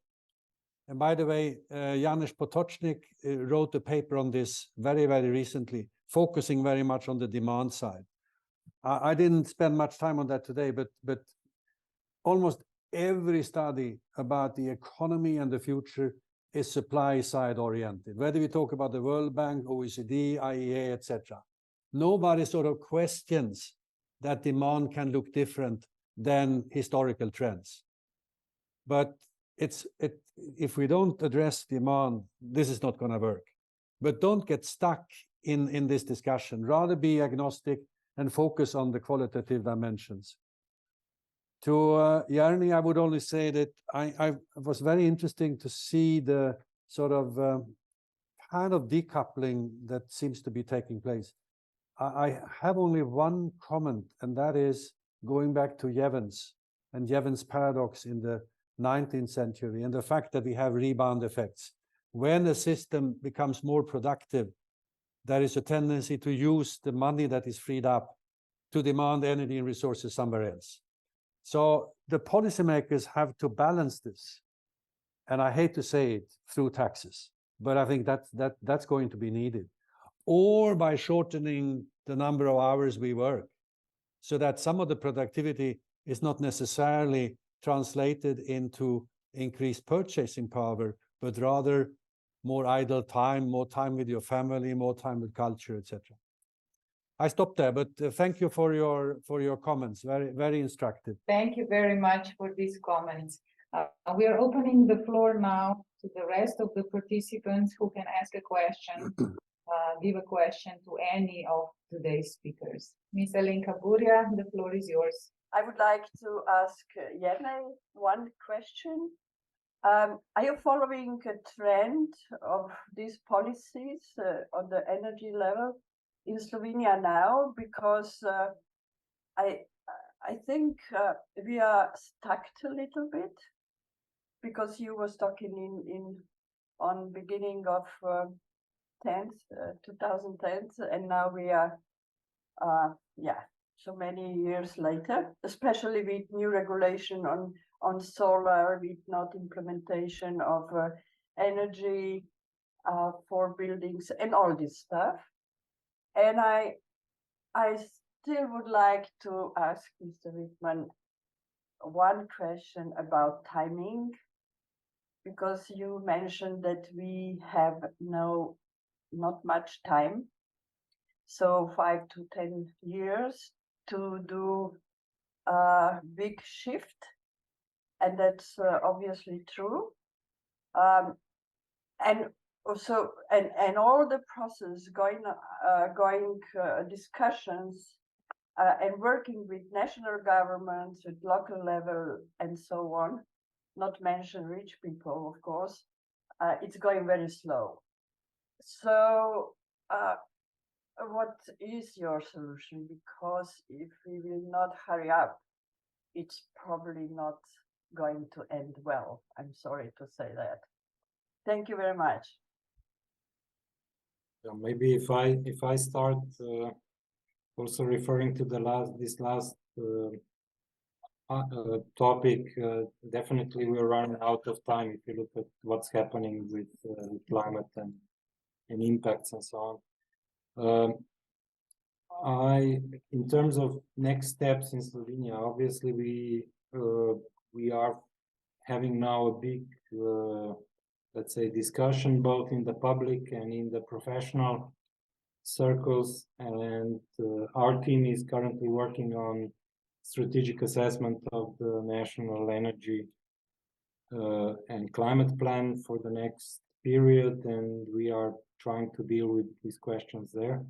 And by the way, Janusz Potocznik wrote a paper on this very, very recently, focusing very much on the demand side. I didn't spend much time on that today, but almost every study about the economy and the future is supply side oriented. Whether we talk about the World Bank, OECD, IEA, etc. Nobody sort of questions that demand can look different than historical trends. But if we don't address demand, this is not going to work. But don't get stuck in this discussion. Rather be agnostic and focus on the qualitative dimensions. To Jernej, I would only say that I was very interesting to see the sort of kind of decoupling that seems to be taking place. I have only one comment, and that is going back to Jevons and Jevons' paradox in the 19th century and the fact that we have rebound effects. When a system becomes more productive, there is a tendency to use the money that is freed up to demand energy and resources somewhere else. So the policymakers have to balance this. And I hate to say it, through taxes, but I think that's going to be needed. Or by shortening the number of hours we work, so that some of the productivity is not necessarily translated into increased purchasing power, but rather more idle time, more time with your family, more time with culture, etc. I stop there, but thank you for your comments. Very, very instructive. Thank you very much for these comments. We are opening the floor now to the rest of the participants who can ask a question, give a question to any of today's speakers. Ms. Alenka Burja, the floor is yours. I would like to ask Jernej one question. Are you following a trend of these policies on the energy level in Slovenia now? Because I think we are stuck a little bit, because you was talking on beginning of 2010, and now we are so many years later, especially with new regulation on solar, with not implementation of energy for buildings and all this stuff. And I still would like to ask Mr. Wijkman one question about timing, because you mentioned that we have not much time, so 5 to 10 years to do a big shift, and that's obviously true. And also, and all the process going discussions and working with national governments, with local level, and so on. Not mention rich people, of course. It's going very slow. So, what is your solution? Because if we will not hurry up, it's probably not going to end well. I'm sorry to say that. Thank you very much. Yeah, maybe if I start also referring to this last topic, definitely we're running out of time if you look at what's happening with climate and impacts and so on. In terms of next steps in Slovenia, obviously we are having now a big, let's say, discussion both in the public and in the professional circles, and our team is currently working on strategic assessment of the national energy and climate plan for the next period, and we are trying to deal with these questions there.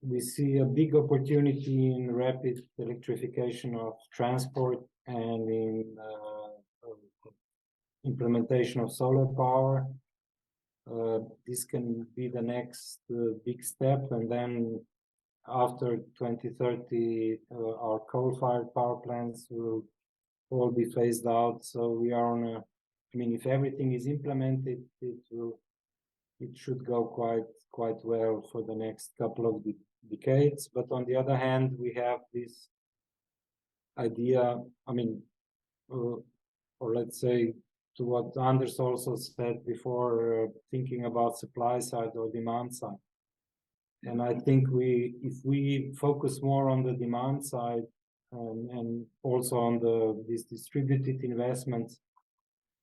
We see a big opportunity in rapid electrification of transport and in implementation of solar power. This can be the next big step, and then after 2030 our coal-fired power plants will all be phased out. So we are on a, I mean, if everything is implemented, it should go quite well for the next couple of decades. But on the other hand, we have this idea, I mean, or let's say, to what Anders also said before, thinking about supply side or demand side. And I think if we focus more on the demand side and also on these distributed investments,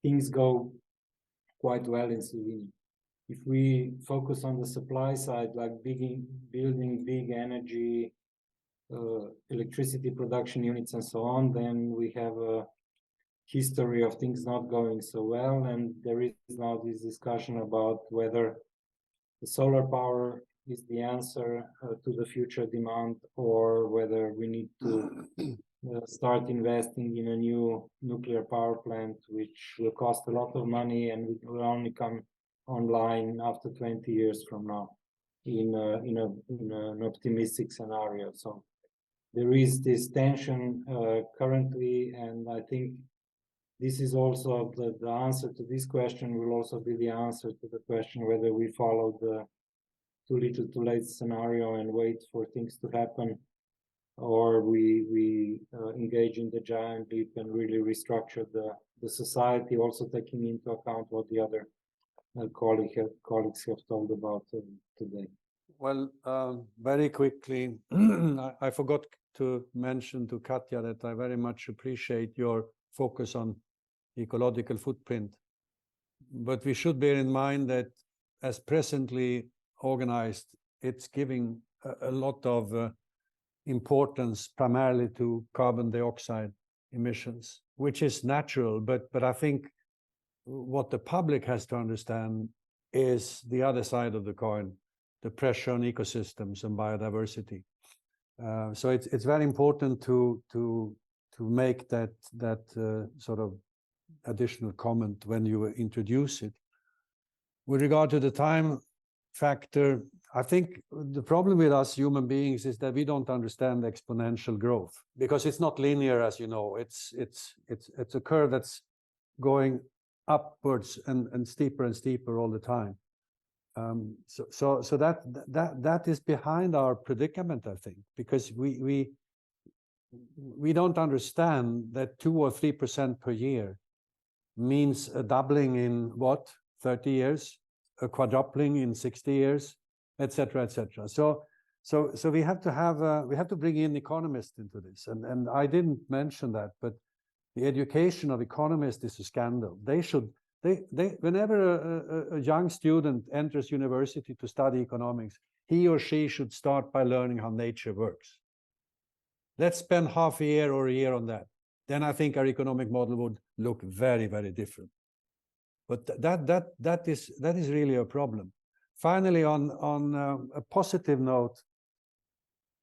things go quite well in Slovenia. If we focus on the supply side, like building big energy, electricity production units and so on, then we have a history of things not going so well. And there is now this discussion about whether the solar power is the answer to the future demand, or whether we need to start investing in a new nuclear power plant, which will cost a lot of money and will only come online after 20 years from now in an optimistic scenario. So there is this tension currently, and I think this is also the answer to this question will also be the answer to the question whether we follow the too little too late scenario and wait for things to happen or we engage in the giant leap and really restructure the society, also taking into account what the other colleagues have told about today. Well, very quickly, I forgot to mention to Katja that I very much appreciate your focus on ecological footprint. But we should bear in mind that as presently organized, it's giving a lot of importance primarily to carbon dioxide emissions, which is natural. But I think what the public has to understand is the other side of the coin, the pressure on ecosystems and biodiversity. So it's very important to make that sort of additional comment when you introduce it. With regard to the time factor, I think the problem with us human beings is that we don't understand exponential growth, because it's not linear, as you know. It's a curve that's going upwards and steeper all the time. So that is behind our predicament, I think, because we don't understand that 2 or 3% per year means a doubling in what, 30 years, a quadrupling in 60 years, etc., etc. So we have to bring in economists into this, and I didn't mention that, but the education of economists is a scandal. Whenever a young student enters university to study economics, he or she should start by learning how nature works. Let's spend half a year or a year on that. Then I think our economic model would look very, very different. But that is really a problem. Finally, on a positive note,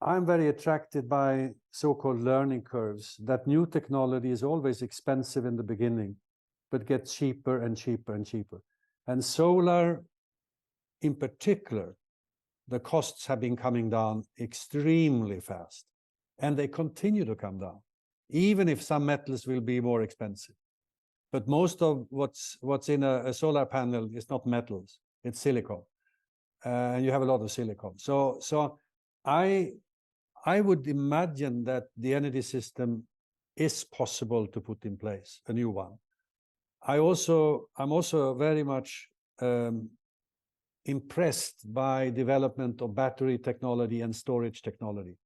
I'm very attracted by so-called learning curves, that new technology is always expensive in the beginning, but gets cheaper and cheaper and cheaper. And solar, in particular, the costs have been coming down extremely fast, and they continue to come down, even if some metals will be more expensive. But most of what's in a solar panel is not metals, it's silicon. And you have a lot of silicon. So I would imagine that the energy system is possible to put in place, a new one. I'm also very much impressed by development of battery technology and storage technology.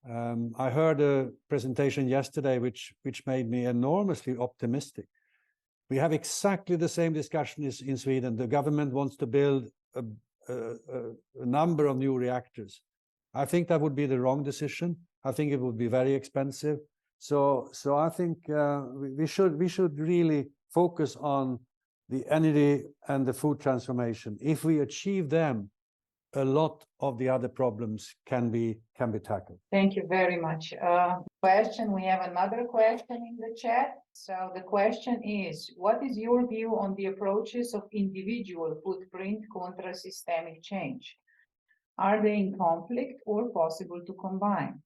I heard a presentation yesterday which made me enormously optimistic. We have exactly the same discussion in Sweden. The government wants to build a number of new reactors. I think that would be the wrong decision. I think it would be very expensive. So I think we should really focus on the energy and the food transformation. If we achieve them, a lot of the other problems can be tackled. Thank you very much. Question. We have another question in the chat. So the question is, what is your view on the approaches of individual footprint contra systemic change? Are they in conflict or possible to combine?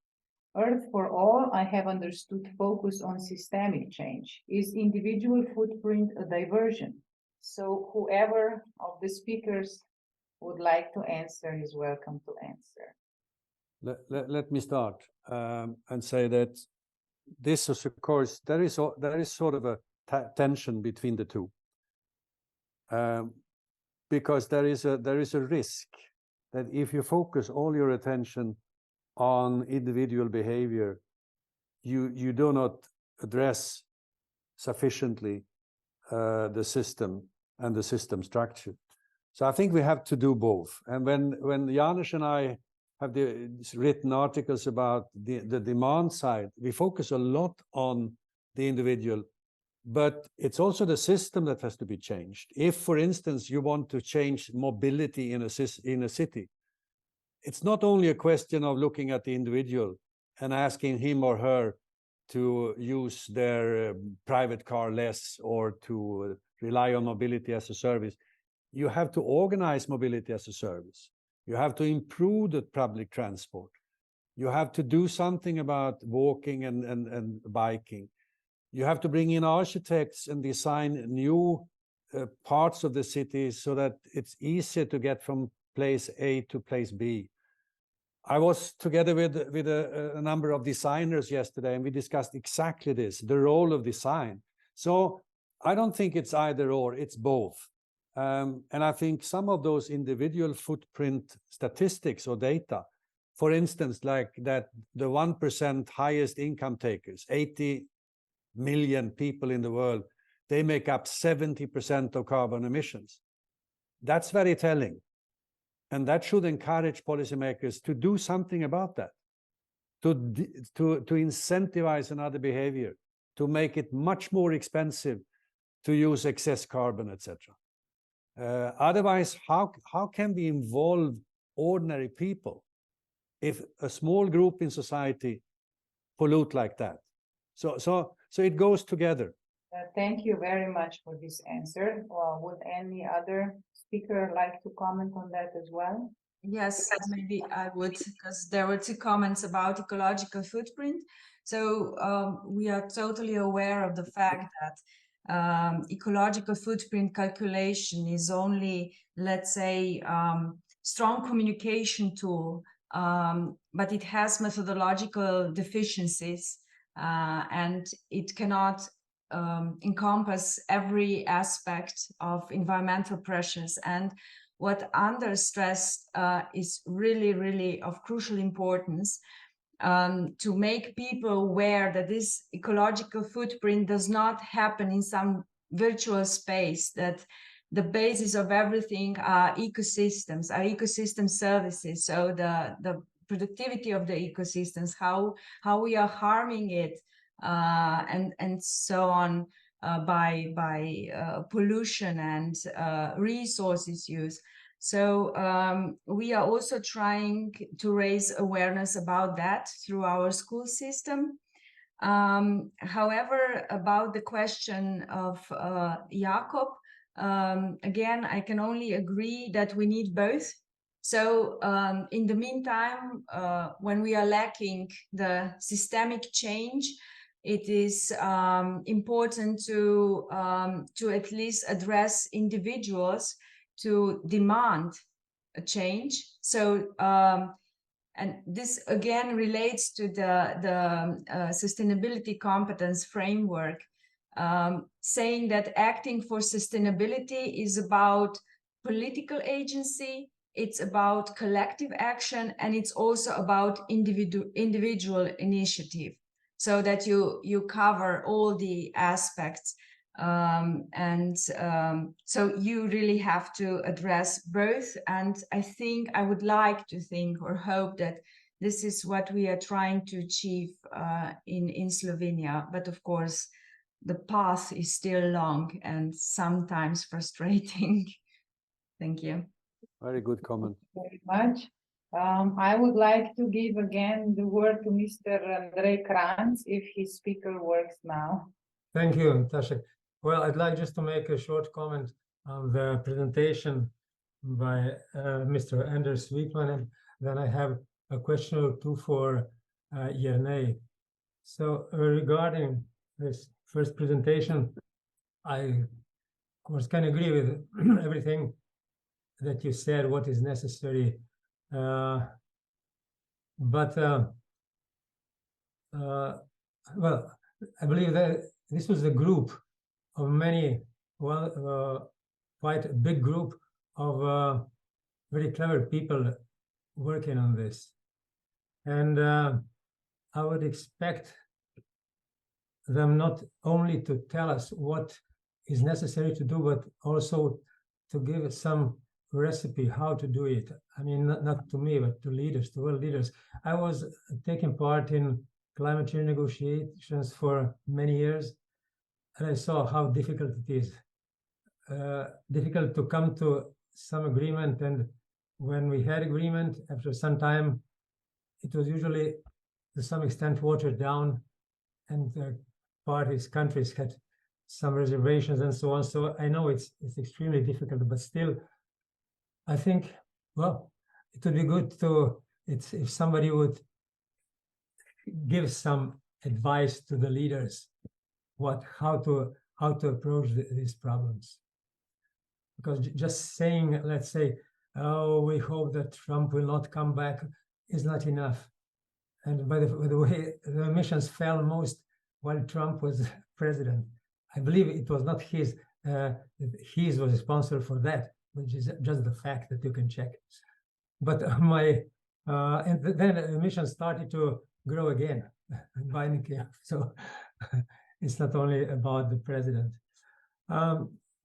Earth for all, I have understood, focus on systemic change. Is individual footprint a diversion? So whoever of the speakers would like to answer is welcome to answer. Let me start and say that this is, of course, there is sort of a tension between the two, because there is a risk that if you focus all your attention on individual behavior, you do not address sufficiently the system and the system structure. So I think we have to do both. And when Janusz and I have written articles about the demand side, we focus a lot on the individual, but it's also the system that has to be changed. If, for instance, you want to change mobility in a city, it's not only a question of looking at the individual and asking him or her to use their private car less or to rely on mobility as a service. You have to organize mobility as a service. You have to improve the public transport. You have to do something about walking and biking. You have to bring in architects and design new parts of the city so that it's easier to get from place A to place B. I was together with a number of designers yesterday, and we discussed exactly this, the role of design. So I don't think it's either or, it's both. And I think some of those individual footprint statistics or data, for instance, like that the 1% highest income takers, 80 million people in the world, they make up 70% of carbon emissions. That's very telling. And that should encourage policymakers to do something about that, to incentivize another behavior, to make it much more expensive to use excess carbon, etc. Otherwise, how can we involve ordinary people if a small group in society pollute like that? So it goes together. Thank you very much for this answer. Would any other speaker like to comment on that as well? Yes, maybe I would, because there were 2 comments about ecological footprint. So we are totally aware of the fact that ecological footprint calculation is only, let's say, strong communication tool, but it has methodological deficiencies, and it cannot encompass every aspect of environmental pressures. And what Anders stressed is really, really of crucial importance, to make people aware that this ecological footprint does not happen in some virtual space, that the basis of everything are ecosystems, are ecosystem services. So the productivity of the ecosystems, how we are harming it, and so on, by pollution and resources use. So we are also trying to raise awareness about that through our school system. However, about the question of Jakob, again, I can only agree that we need both. So in the meantime, when we are lacking the systemic change, it is important to at least address individuals to demand a change. So and this again relates to the sustainability competence framework, saying that acting for sustainability is about political agency, it's about collective action, and it's also about individual initiative, so that you cover all the aspects. So you really have to address both. And I think I would like to think or hope that this is what we are trying to achieve in Slovenia. But of course, the path is still long and sometimes frustrating. Thank you. Very good comment. Very much. I would like to give again the word to Mr. Andrej Kranz, if his speaker works now. Thank you, Natasha. Well, I'd like just to make a short comment on the presentation by Mr. Anders Wijkman, and then I have a question or two for Jernej. So regarding this first presentation, I, of course, can agree with everything that you said, what is necessary. Well, I believe that this was a group of many, quite a big group of very clever people working on this. And I would expect them not only to tell us what is necessary to do, but also to give us some recipe how to do it. I mean, not to me, but to leaders, to world leaders. I was taking part in climate change negotiations for many years, and I saw how difficult it is. Difficult to come to some agreement, and when we had agreement, after some time, it was usually to some extent watered down, and countries had some reservations and so on. So I know it's extremely difficult, but still, I think, well, it would be good to, if somebody would give some advice to the leaders, how to approach these problems. Because just saying, let's say, oh, we hope that Trump will not come back, is not enough. And by the way, the emissions fell most while Trump was president. I believe it was not his was responsible for that, which is just the fact that you can check. But and then emissions started to grow again. So it's not only about the president.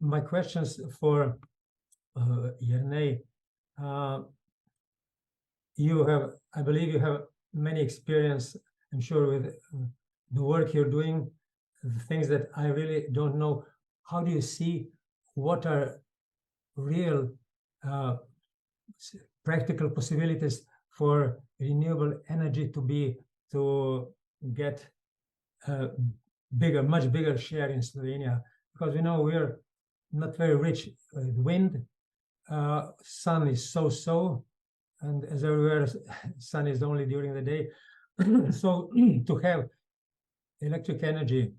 My questions for Jernej. I believe you have many experience, I'm sure, with the work you're doing, the things that I really don't know. How do you see what are real practical possibilities for renewable energy to get a much bigger share in Slovenia? Because we know we're not very rich with wind. Sun is so, and as everywhere, sun is only during the day. So to have electric energy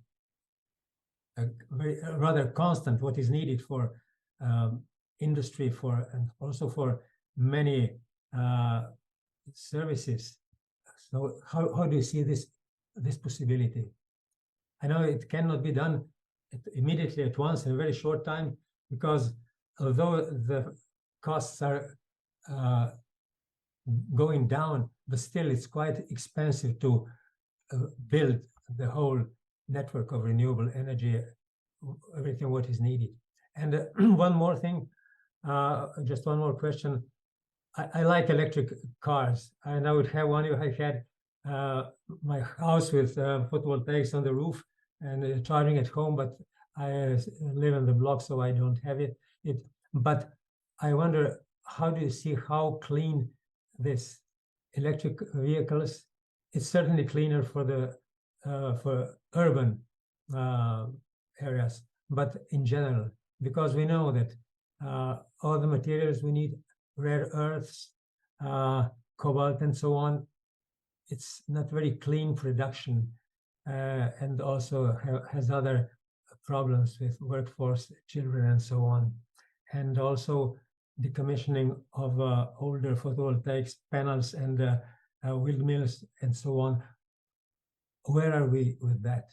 rather constant, what is needed for industry, and also for many services. So how do you see this possibility? I know it cannot be done immediately at once in a very short time, because although the costs are going down, but still it's quite expensive to build the whole network of renewable energy, everything what is needed. And one more thing, just one more question. I like electric cars, and I would have one if I had my house with photovoltaics on the roof and charging at home, but I live in the block, so I don't have it. But I wonder, how do you see how clean this electric vehicles? It's certainly cleaner for the for urban areas, but in general, because we know that all the materials we need, rare earths, cobalt, and so on, it's not very clean production, and also has other problems with workforce, children, and so on, and also decommissioning of older photovoltaics panels and windmills and so on. Where are we with that?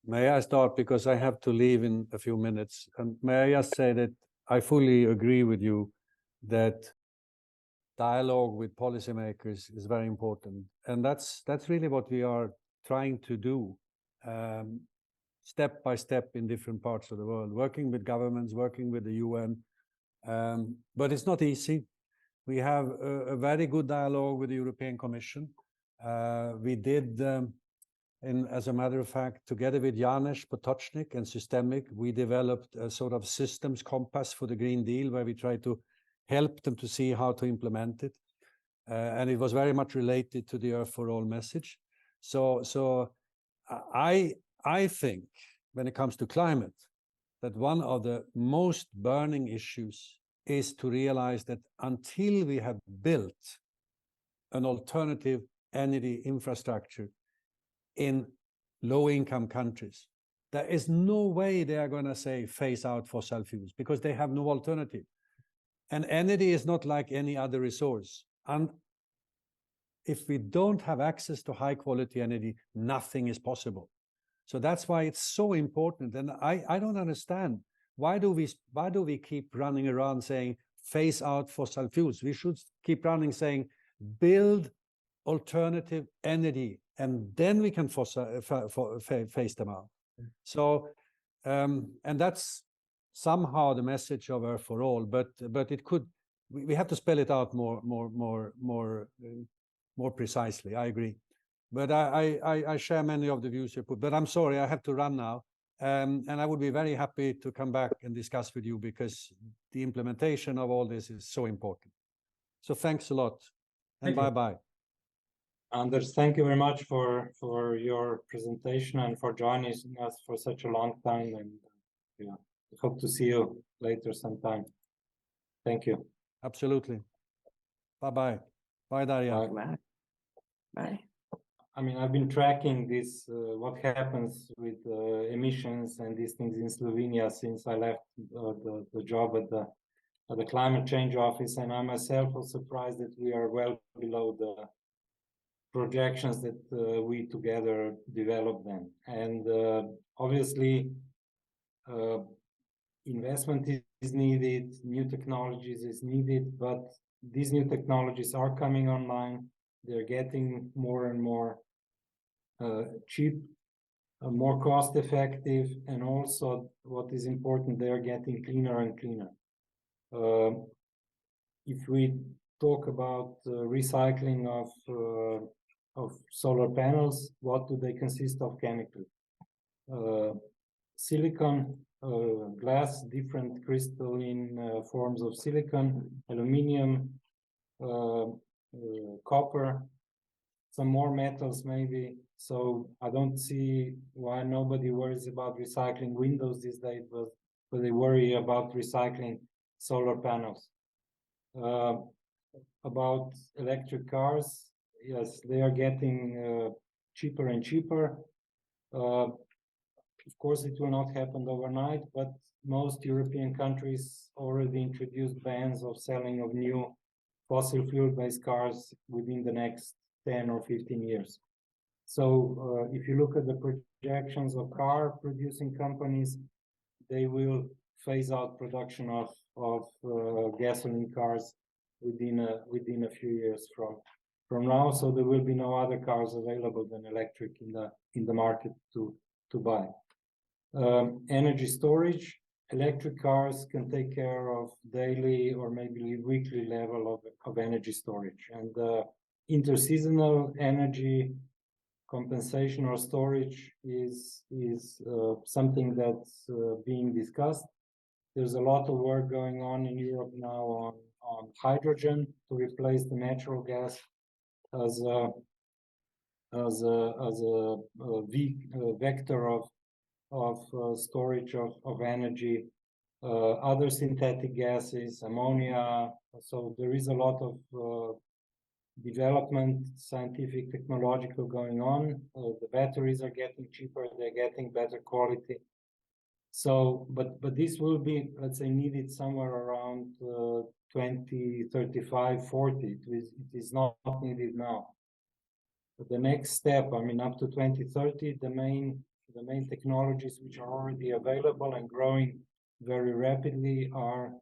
May I start, because I have to leave in a few minutes? And may I just say that I fully agree with you that dialogue with policymakers is very important, and that's really what we are trying to do, step by step in different parts of the world, working with governments, working with the UN. But it's not easy. We have a very good dialogue with the European Commission. We did, as a matter of fact, together with Janusz Potočnik and Systemic, we developed a sort of systems compass for the Green Deal, where we try to help them to see how to implement it. And it was very much related to the Earth for All message. So I think when it comes to climate, that one of the most burning issues is to realize that until we have built an alternative energy infrastructure in low-income countries, there is no way they are going to say phase out fossil fuels, because they have no alternative. And energy is not like any other resource. And if we don't have access to high-quality energy, nothing is possible. So that's why it's so important. And I don't understand, why do we keep running around saying phase out fossil fuels? We should keep running saying build alternative energy, and then we can phase them out. So and that's somehow the message of Earth for All, but it could, we have to spell it out more precisely. I agree. But I share many of the views you put. But I'm sorry, I have to run now. And I would be very happy to come back and discuss with you, because the implementation of all this is so important. So thanks a lot, and bye-bye. Anders, thank you very much for your presentation and for joining us for such a long time. And yeah, hope to see you later sometime. Thank you. Absolutely. Bye-bye. Bye, Daria. Bye. Bye. I mean, I've been tracking this, what happens with emissions and these things in Slovenia since I left the job at the climate change office, and I myself was surprised that we are well below projections that we together develop them. And obviously, investment is needed, new technologies is needed, but these new technologies are coming online. They're getting more and more cheap, more cost effective, and also what is important, they are getting cleaner and cleaner. If we talk about recycling of solar panels, what do they consist of chemically? Silicon, glass, different crystalline forms of silicon, aluminium, copper, some more metals maybe. So I don't see why nobody worries about recycling windows these days, but they worry about recycling solar panels. About electric cars, yes, they are getting cheaper and cheaper. Of course, it will not happen overnight, but most European countries already introduced bans of selling of new fossil fuel-based cars within the next 10 or 15 years. So if you look at the projections of car producing companies, they will phase out production of gasoline cars within a few years from now. So there will be no other cars available than electric in the market to buy. Energy storage, electric cars can take care of daily or maybe weekly level of energy storage, and interseasonal energy compensation or storage is something that's being discussed. There's a lot of work going on in Europe now on hydrogen to replace the natural gas as a vector of storage of energy. Other synthetic gases, ammonia. So there is a lot of development, scientific, technological going on. The batteries are getting cheaper, they're getting better quality. So, but this will be, let's say, needed somewhere around 2035, 40. It is not needed now. But the next step, I mean, up to 2030, the main technologies which are already available and growing very rapidly are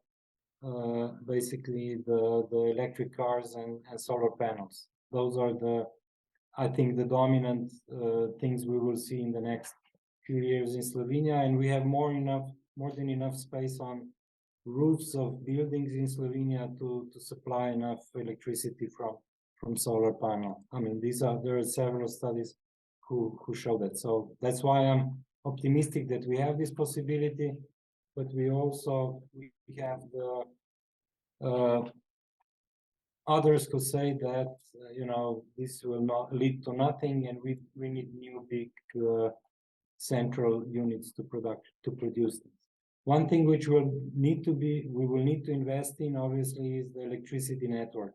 basically the electric cars and solar panels. Those are I think the dominant things we will see in the next few years in Slovenia, and we have more than enough space on roofs of buildings in Slovenia to supply enough electricity from solar panel. I mean, there are several studies who show that. So that's why I'm optimistic that we have this possibility, but we have the others who say that this will not lead to nothing, and we need new big central units to produce this. One thing which we will need to invest in, obviously, is the electricity network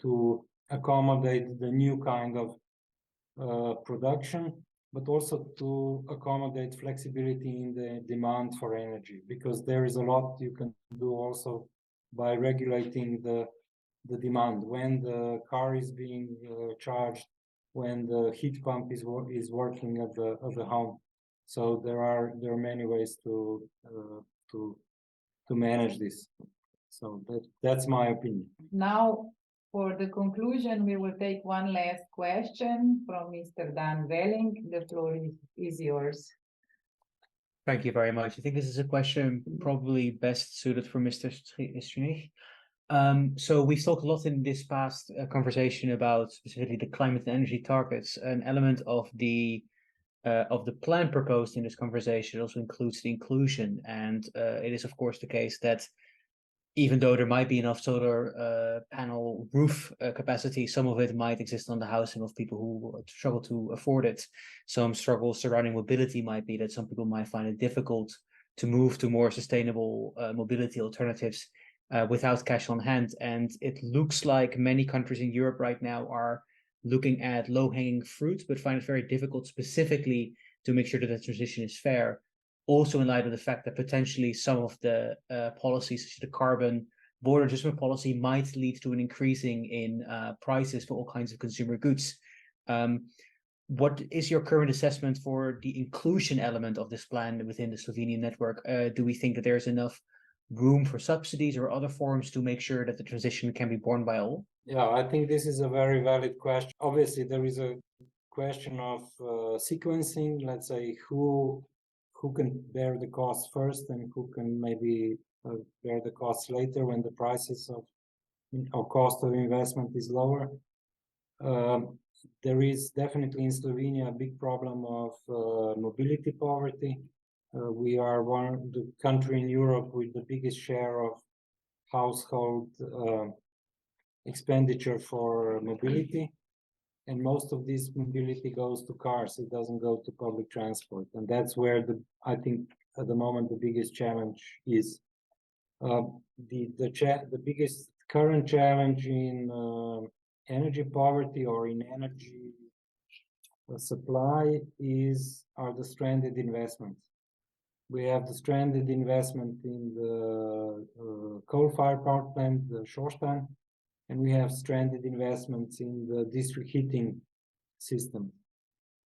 to accommodate the new kind of production, but also to accommodate flexibility in the demand for energy, because there is a lot you can do also by regulating the demand. When the car is being charged, when the heat pump is working at the home. So there are many ways to manage this. So that's my opinion. Now, for the conclusion, we will take one last question from Mr. Dan Welling. The floor is yours. Thank you very much. I think this is a question probably best suited for Mr. Stritih. So we've talked a lot in this past conversation about specifically the climate and energy targets. An element of the plan proposed in this conversation also includes the inclusion, and it is of course the case that even though there might be enough solar panel roof capacity, some of it might exist on the housing of people who struggle to afford it. Some struggles surrounding mobility might be that some people might find it difficult to move to more sustainable mobility alternatives without cash on hand. And it looks like many countries in Europe right now are looking at low-hanging fruit, but find it very difficult specifically to make sure that the transition is fair. Also in light of the fact that potentially some of the policies, such as the carbon border adjustment policy, might lead to an increasing in prices for all kinds of consumer goods. What is your current assessment for the inclusion element of this plan within the Slovenian network? Do we think that there's enough room for subsidies or other forms to make sure that the transition can be borne by all? Yeah, I think this is a very valid question. Obviously, there is a question of sequencing. Let's say who can bear the cost first and who can maybe bear the costs later when the prices of or cost of investment is lower. There is definitely in Slovenia a big problem of mobility poverty. We are the country in Europe with the biggest share of household expenditure for mobility. And most of this mobility goes to cars. It doesn't go to public transport. And that's where I think at the moment the biggest challenge is. The biggest current challenge in energy poverty or in energy supply are the stranded investments. We have the stranded investment in the coal-fired power plant, the Shorstein, and we have stranded investments in the district heating system.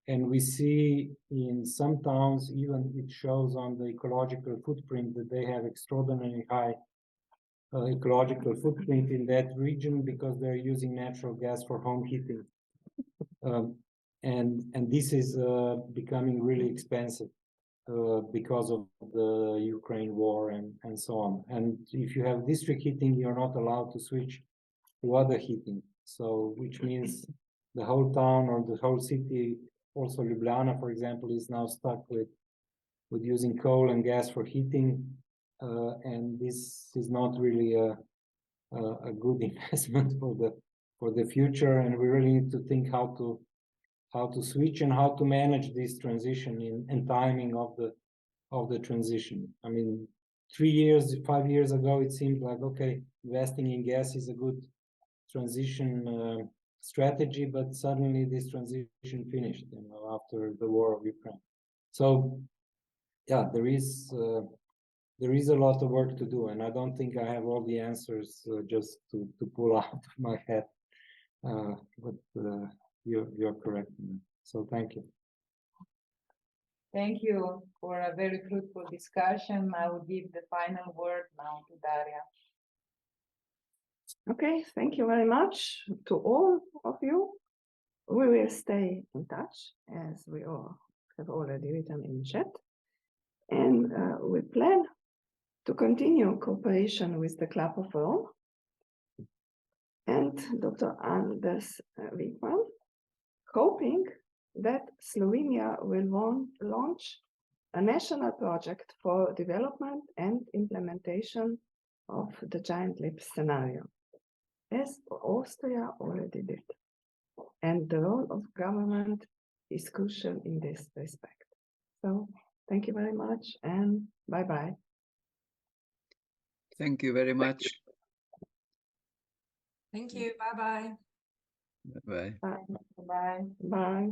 And we see in some towns, even it shows on the ecological footprint that they have extraordinarily high ecological footprint in that region because they're using natural gas for home heating. And this is becoming really expensive because of the Ukraine war and so on. And if you have district heating, you're not allowed to switch to other heating. So which means the whole town or the whole city, also Ljubljana, for example, is now stuck with using coal and gas for heating. And this is not really a good investment for the future. And we really need to think how to switch and how to manage this transition and timing of the transition. I mean, 5 years ago, it seemed like, okay, investing in gas is a good transition strategy, but suddenly this transition finished, after the war of Ukraine. So, yeah, there is a lot of work to do, and I don't think I have all the answers just to pull out of my head. But you're correct. So thank you. Thank you for a very fruitful discussion. I will give the final word now to Daria. Okay, thank you very much to all of you. We will stay in touch, as we all have already written in chat. And we plan to continue cooperation with the Club of Rome and Dr. Anders Wijkman, hoping that Slovenia will launch a national project for development and implementation of the giant leap scenario, as Austria already did. And the role of government is crucial in this respect. So thank you very much and bye-bye. Thank you very much. Thank you. Bye-bye. Bye-bye. Bye. Bye. Bye.